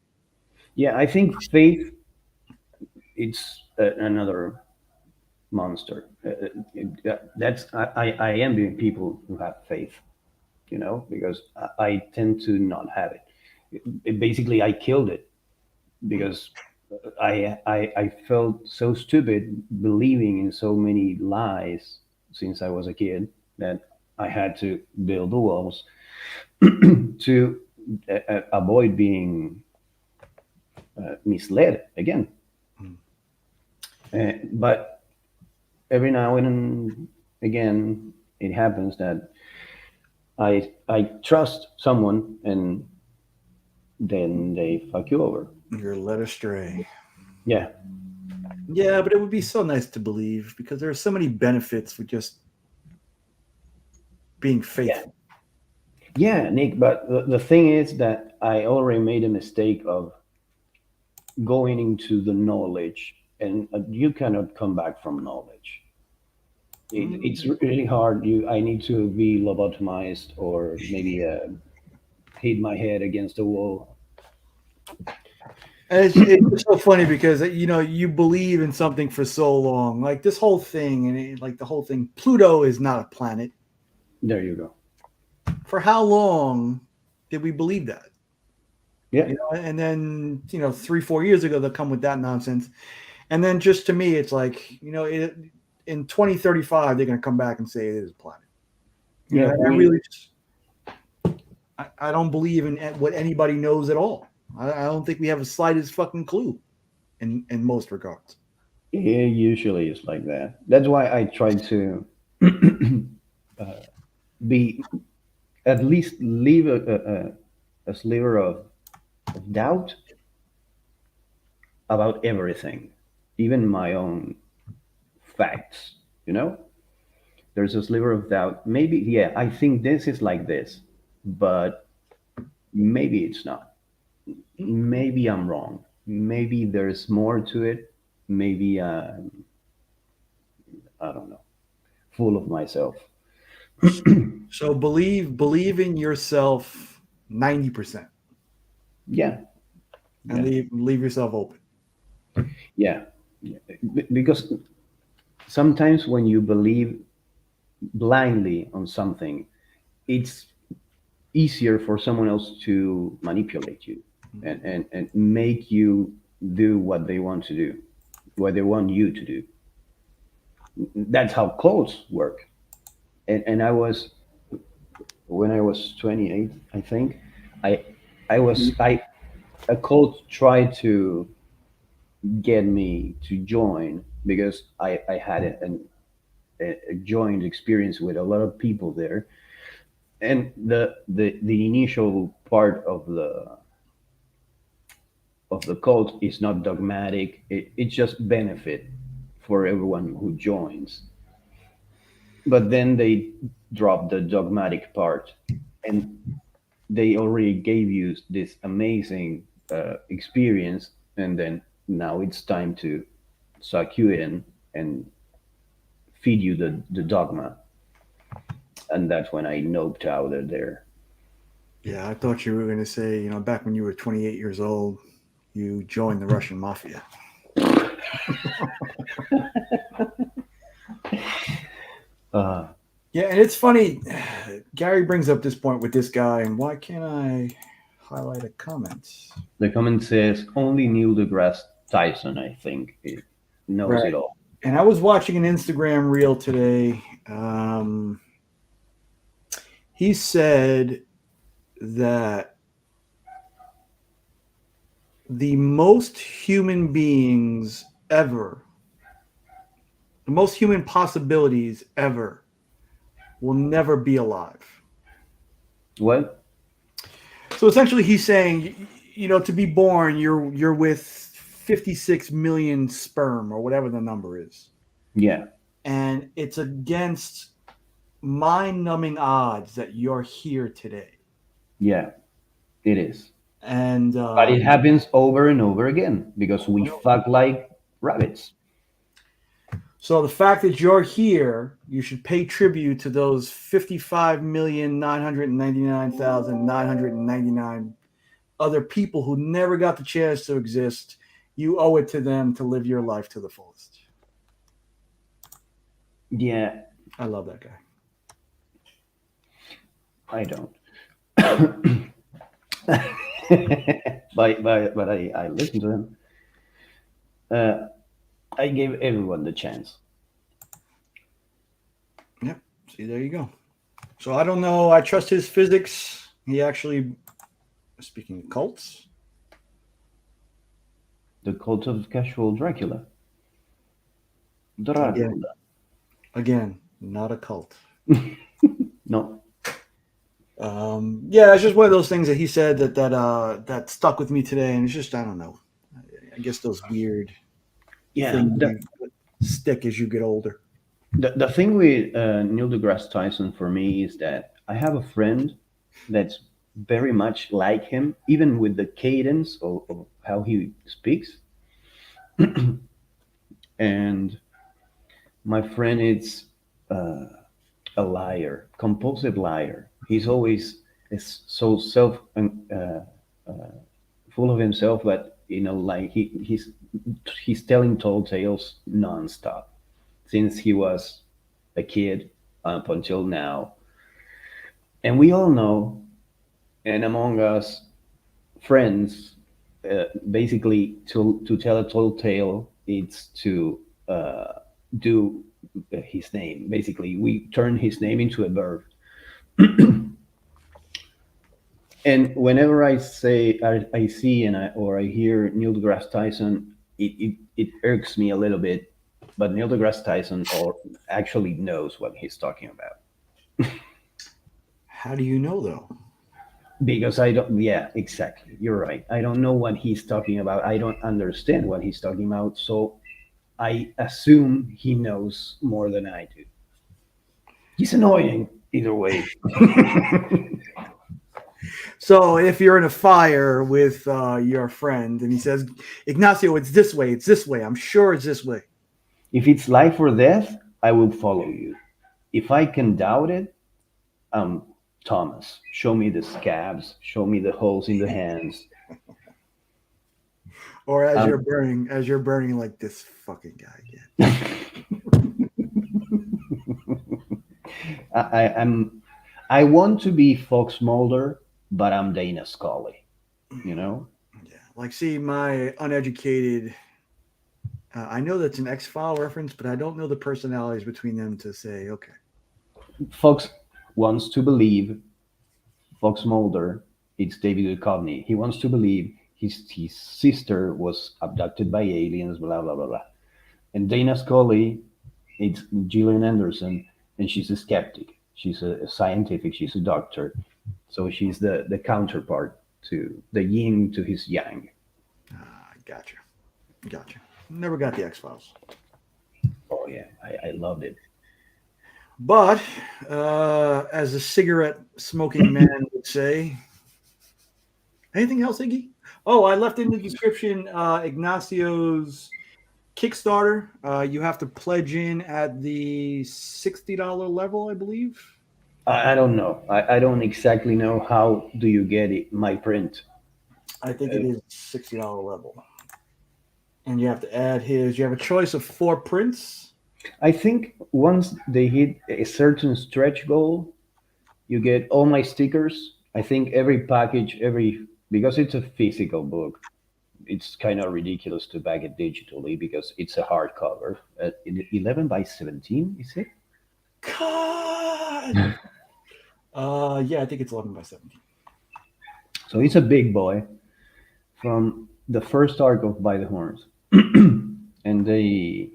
Yeah, I think faith it's another monster. That's I envy people who have faith, because I tend to not have it. Basically, I killed it because I felt so stupid believing in so many lies since I was a kid that I had to build the walls to avoid being misled again. Mm. But every now and again, it happens that I trust someone and then they fuck you over. You're led astray. Yeah, Yeah, but it would be so nice to believe because there are so many benefits with just being faithful. yeah, Nick. But the thing is that I already made a mistake of going into the knowledge, and you cannot come back from knowledge. It's really hard. I need to be lobotomized or maybe hit my head against the wall. And it's so funny because you believe in something for so long, like this whole thing, and like the whole thing. Pluto is not a planet. There you go. For how long did we believe that? Yeah, And then 3-4 years ago they'll come with that nonsense, and then just to me it's like in 2035 they're going to come back and say it is a planet. yeah. I really just I don't believe in what anybody knows at all. I don't think we have the slightest fucking clue in most regards. It usually is like that. That's why I try to be at least leave a sliver of doubt about everything, even my own facts. There's a sliver of doubt. Maybe, yeah, I think this is like this, but maybe it's not. Maybe I'm wrong. Maybe there's more to it. Maybe I don't know, full of myself. So believe in yourself 90% Yeah, and yeah, leave yourself open. yeah. Because sometimes when you believe blindly on something, it's easier for someone else to manipulate you and make you do what they want to do, what they want you to do. That's how cults work. And I was when I was 28, I think, I I was I a cult tried to get me to join because I had a joint experience with a lot of people there, and the initial part of the cult is not dogmatic. It's just benefit for everyone who joins. But then they drop the dogmatic part, and they already gave you this amazing experience, and then now it's time to suck you in and feed you the dogma, and that's when I noped out of there. Yeah, I thought you were going to say, back when you were 28 years old, you joined the Russian mafia. Uh, Yeah, and it's funny. Gary brings up this point with this guy, and why can't I highlight a comment? the comment says only Neil deGrasse Tyson, I think, it knows Right. it all. And I was watching an Instagram reel today. He said that the most human beings ever, the most human possibilities ever, will never be alive. What? So essentially, he's saying, to be born, you're with 56 million sperm or whatever the number is. Yeah. And it's against mind-numbing odds that you're here today. Yeah. It is. And But it happens over and over again because we fuck like rabbits. so the fact that you're here, you should pay tribute to those 55,999,999 other people who never got the chance to exist. You owe it to them to live your life to the fullest. Yeah, I love that guy. I don't. but I listen to him. I gave everyone the chance. Yep. See, there you go. So I don't know. I trust his physics. He actually, speaking of cults, The Cult of Casual Dracula. Dracula. again, not a cult. No. Yeah, it's just one of those things that he said that stuck with me today, and it's just, I don't know. I guess those weird Yeah. things that stick as you get older. The thing with Neil deGrasse Tyson for me is that I have a friend that's very much like him, even with the cadence of how he speaks. And my friend is a liar, compulsive liar. He's always is so full of himself, but like he's telling tall tales nonstop since he was a kid up until now. And we all know, and among us friends, basically to tell a tall tale, it's to do his name. Basically, we turn his name into a verb. And whenever I say I see or I hear Neil deGrasse Tyson, it irks me a little bit. But Neil deGrasse Tyson actually knows what he's talking about. How do you know, though? Because I don't. Yeah, exactly. You're right. I don't know what he's talking about. I don't understand what he's talking about. So I assume he knows more than I do. He's annoying either way. So if you're in a fire with your friend and he says, Ignacio, it's this way, I'm sure it's this way. If it's life or death, I will follow you. If I can doubt it, Thomas, show me the scabs, show me the holes in the hands. Or as you're burning like this fucking guy again. I want to be Fox Mulder, but I'm Dana Scully. Yeah, like, see, my Uneducated. I know that's an X-File reference, but I don't know the personalities between them to say, okay. Fox wants to believe Fox Mulder, it's David Duchovny. He wants to believe his sister was abducted by aliens, blah, blah, blah, blah. And Dana Scully, it's Gillian Anderson, and she's a skeptic. She's a scientific, she's a doctor. So she's the counterpart to the yin to his yang. Gotcha. Never got the X-Files. Oh, yeah, I loved it. But as a cigarette smoking man would say, anything else, Iggy? Oh, I left in the description Ignacio's Kickstarter. You have to pledge in at the $60 level, I believe. I don't know. I don't exactly know how do you get it, my print. I think it is $60 level. And you have to add you have a choice of 4 prints. I think once they hit a certain stretch goal, you get all my stickers. I think every package, because it's a physical book, it's kind of ridiculous to bag it digitally because it's a hardcover. 11 by 17, is it? God! Yeah, I think it's 11 by 17. So it's a big boy from the first arc of By the Horns. And they...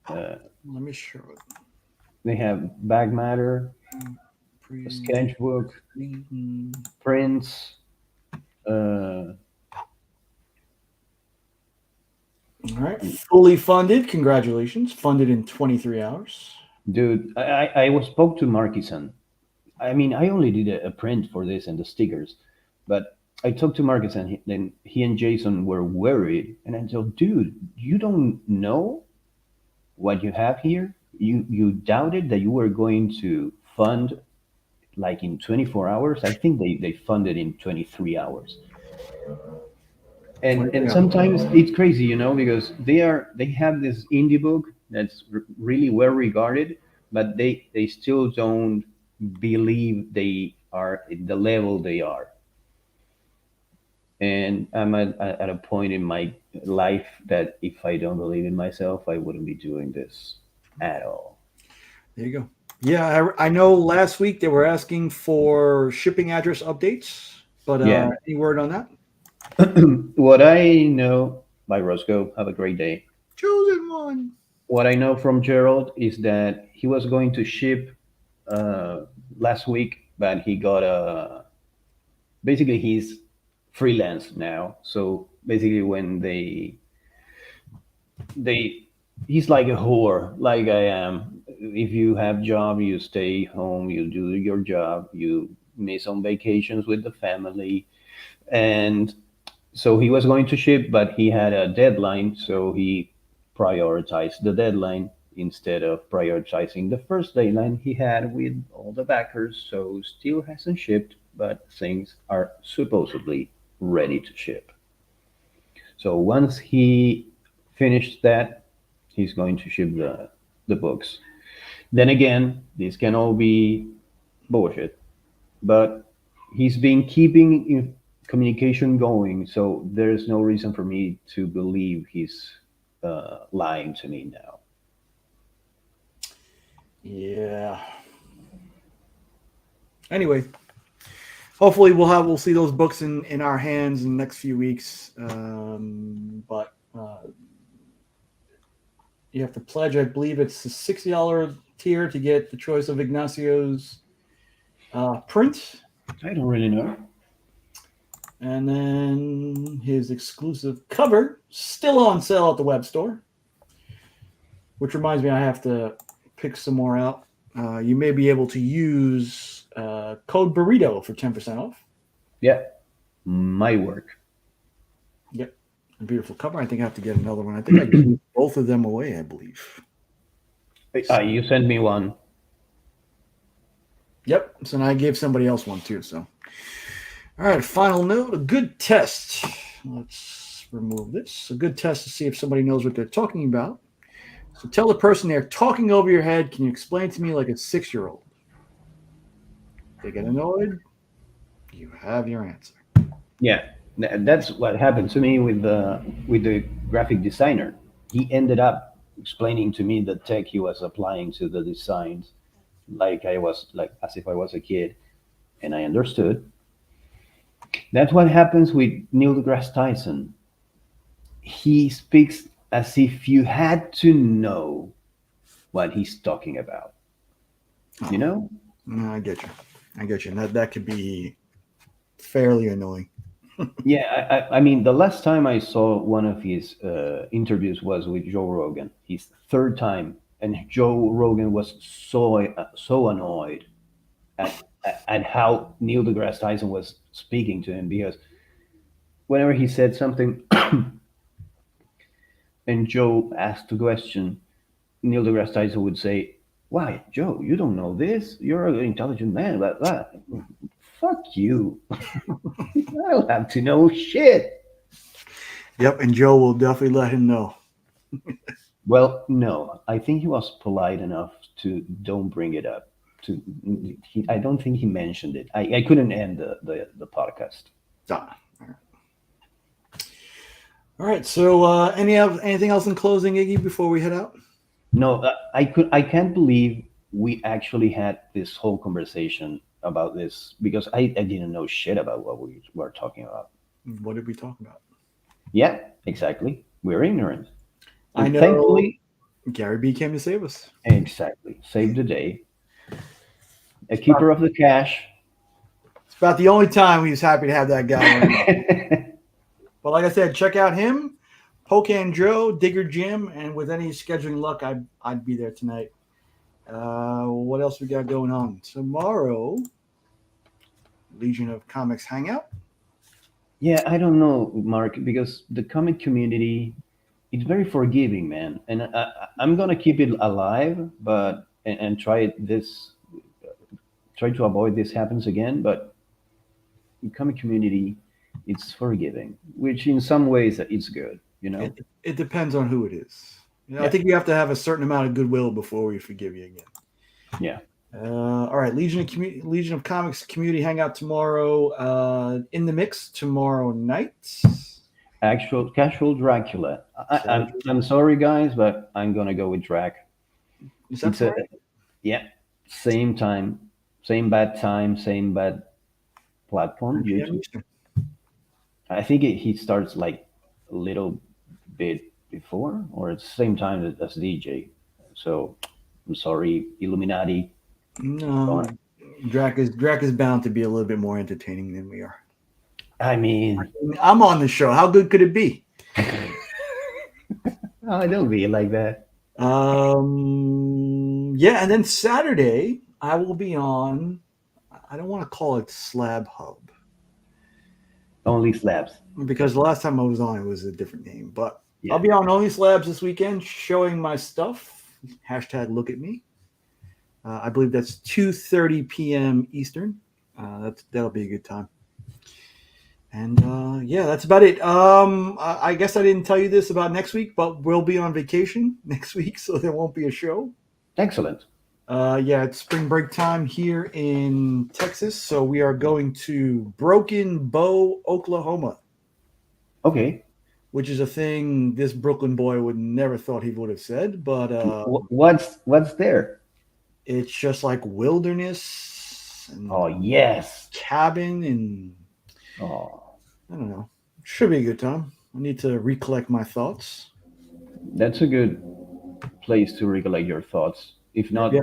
Let me show it. They have bag matter, a sketchbook, prints, All right. Fully funded. Congratulations. Funded in 23 hours. Dude, I spoke to Markison. I mean, I only did a print for this and the stickers, but I talked to Marcus and then he and Jason were worried, and I told, dude, you don't know what you have here. You doubted that you were going to fund like in 24 hours. I think they funded in 23 hours. And 23 hours. sometimes it's crazy, because they have this indie book that's really well regarded, but they still don't believe they are at the level they are. And I'm at a point in my life that if I don't believe in myself, I wouldn't be doing this at all. There you go. Yeah, I know last week they were asking for shipping address updates, but Yeah. any word on that? What I know by Roscoe, have a great day. Chosen one. What I know from Gerald is that he was going to ship last week, but he got basically he's freelance now. So basically, when they he's like a whore, like I am. If you have job, you stay home, you do your job, you miss on vacations with the family, and so he was going to ship, but he had a deadline, so he prioritized the deadline instead of prioritizing the first deadline he had with all the backers. So still hasn't shipped, but things are supposedly ready to ship. So once he finished that, he's going to ship the books. Then again, this can all be bullshit, but he's been keeping communication going, so there's no reason for me to believe he's lying to me now. Yeah. Anyway, hopefully we'll see those books in our hands in the next few weeks. But you have to pledge. I believe it's the $60 tier to get the choice of Ignacio's print, I don't really know. and then his exclusive cover still on sale at the web store. Which reminds me, I have to pick some more out. You may be able to use code burrito for 10% off. Yeah, my work. Yep. A beautiful cover. I think I have to get another one. I think I gave both of them away, I believe. You sent me one. Yep. So now I gave somebody else one too. So, all right. Final note: a good test. Let's remove this. A good test to see if somebody knows what they're talking about. So tell the person they're talking over your head. Can you explain to me like a 6-year-old? They get annoyed. You have your answer. Yeah, that's what happened to me with the graphic designer. He ended up explaining to me the tech he was applying to the designs, like I was like as if I was a kid, and I understood. That's what happens with Neil deGrasse Tyson. He speaks as if you had to know what he's talking about. You know? No, I get you. And that could be fairly annoying. Yeah, I mean, the last time I saw one of his interviews was with Joe Rogan, his third time, and Joe Rogan was so annoyed at how Neil deGrasse Tyson was speaking to him, because whenever he said something and Joe asked a question, Neil deGrasse Tyson would say, "Why, Joe, you don't know this? You're an intelligent man, blah, blah." Fuck you. I don't have to know shit. Yep, and Joe will definitely let him know. Well, no, I think he was polite enough to don't bring it up. I don't think he mentioned it. I couldn't end the podcast. Ah, all right. So, anything else in closing, Iggy, before we head out? No, I can't believe we actually had this whole conversation about this, because I didn't know shit about what we were talking about. What did we talk about? Yeah, exactly. We're ignorant. I And know. thankfully, Gary B came to save us. exactly. Save the day. A keeper of the cash. It's about the only time he was happy to have that guy. But like I said, check out him. Pocan Joe, Digger Jim, and with any scheduling luck, I'd be there tonight. What else we got going on tomorrow? Legion of Comics Hangout. Yeah, I don't know, Mark, because the comic community, it's very forgiving, man, and I'm gonna keep it alive, but and try to avoid this happens again. But the comic community, it's forgiving, which in some ways it's good, you know. It depends on who it is. I Yeah. think you have to have a certain amount of goodwill before we forgive you again. Yeah. All right, Legion of Comics community hangout tomorrow. In the mix tomorrow night. Actual casual Dracula. I'm sorry, guys, but I'm gonna go with Drac. Is that It's a right? yeah, same time, same bad platform, 9 p.m. YouTube. Eastern. I think he starts like a little bit before or at the same time as DJ. So I'm sorry, Illuminati. No, Drac is bound to be a little bit more entertaining than we are. I mean, I'm on the show. How good could it be? oh, don't be like that. Yeah, and then Saturday I will be on. I don't want to call it Slab Hub Only slabs. because the last time I was on it was a different name, but Yeah. I'll be on Only Slabs this weekend showing my stuff. Hashtag look at me. I believe that's 2:30 p.m. Eastern. That'll be a good time. And yeah, that's about it. I guess I didn't tell you this about next week, but we'll be on vacation next week, so there won't be a show. Excellent. Yeah, it's spring break time here in Texas, so we are going to Broken Bow, Oklahoma, Okay. which is a thing this Brooklyn boy would never thought he would have said, but What's there? it's just like wilderness and Oh yes. cabin and Oh, I don't know. Should be a good time. I need to recollect my thoughts. that's a good place to recollect your thoughts. If not, Yeah.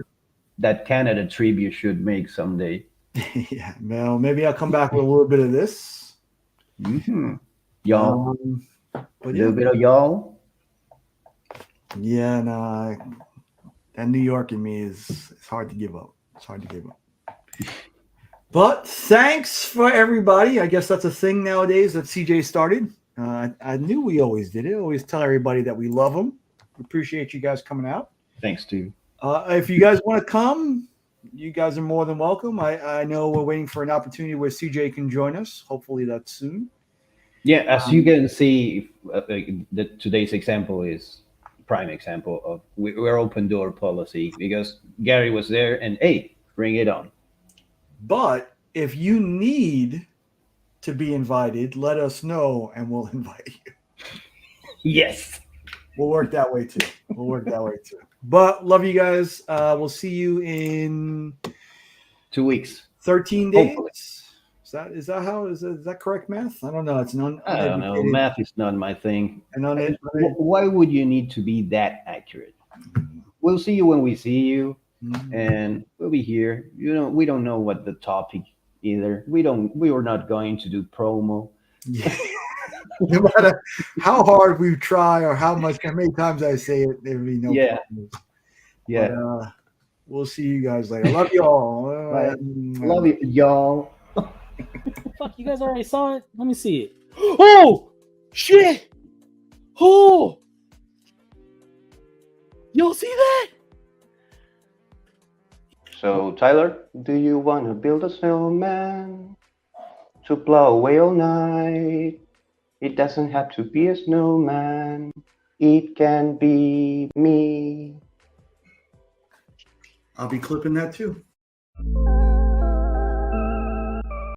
that Canada trip you should make someday. Yeah, well, maybe I'll come back with a little bit of this. Mm-hmm. Y'all, But a yeah, little bit of y'all. yeah, no, that New York in me it's hard to give up. It's hard to give up. But thanks for everybody. I guess that's a thing nowadays that CJ started. I knew we always did it. Always tell everybody that we love them. Appreciate you guys coming out. Thanks to If you guys want to come, you guys are more than welcome. I know we're waiting for an opportunity where CJ can join us. Hopefully that's soon. yeah. As you can see, today's example is prime example of we're open door policy because Gary was there and hey, bring it on. But if you need to be invited, let us know and we'll invite you. Yes. We'll work that way too. But love you guys. We'll see you in 2 weeks. 13 days. Hopefully. Is that correct math? I don't know. It's an I don't know. Math is not my thing. Why would you need to be that accurate? We'll see you when we see you, and we'll be here. We don't know what the topic either. We were not going to do promo. Yeah. No matter how hard we try or how many times I say it, there will be no problem. Yeah. But, we'll see you guys later. Love you all. Love you, y'all. Fuck, you guys already saw it? Let me see it. Oh! Shit! Oh! Y'all see that? So, Tyler, do you want to build a snowman to blow away all night? It doesn't have to be a snowman. It can be me. I'll be clipping that too.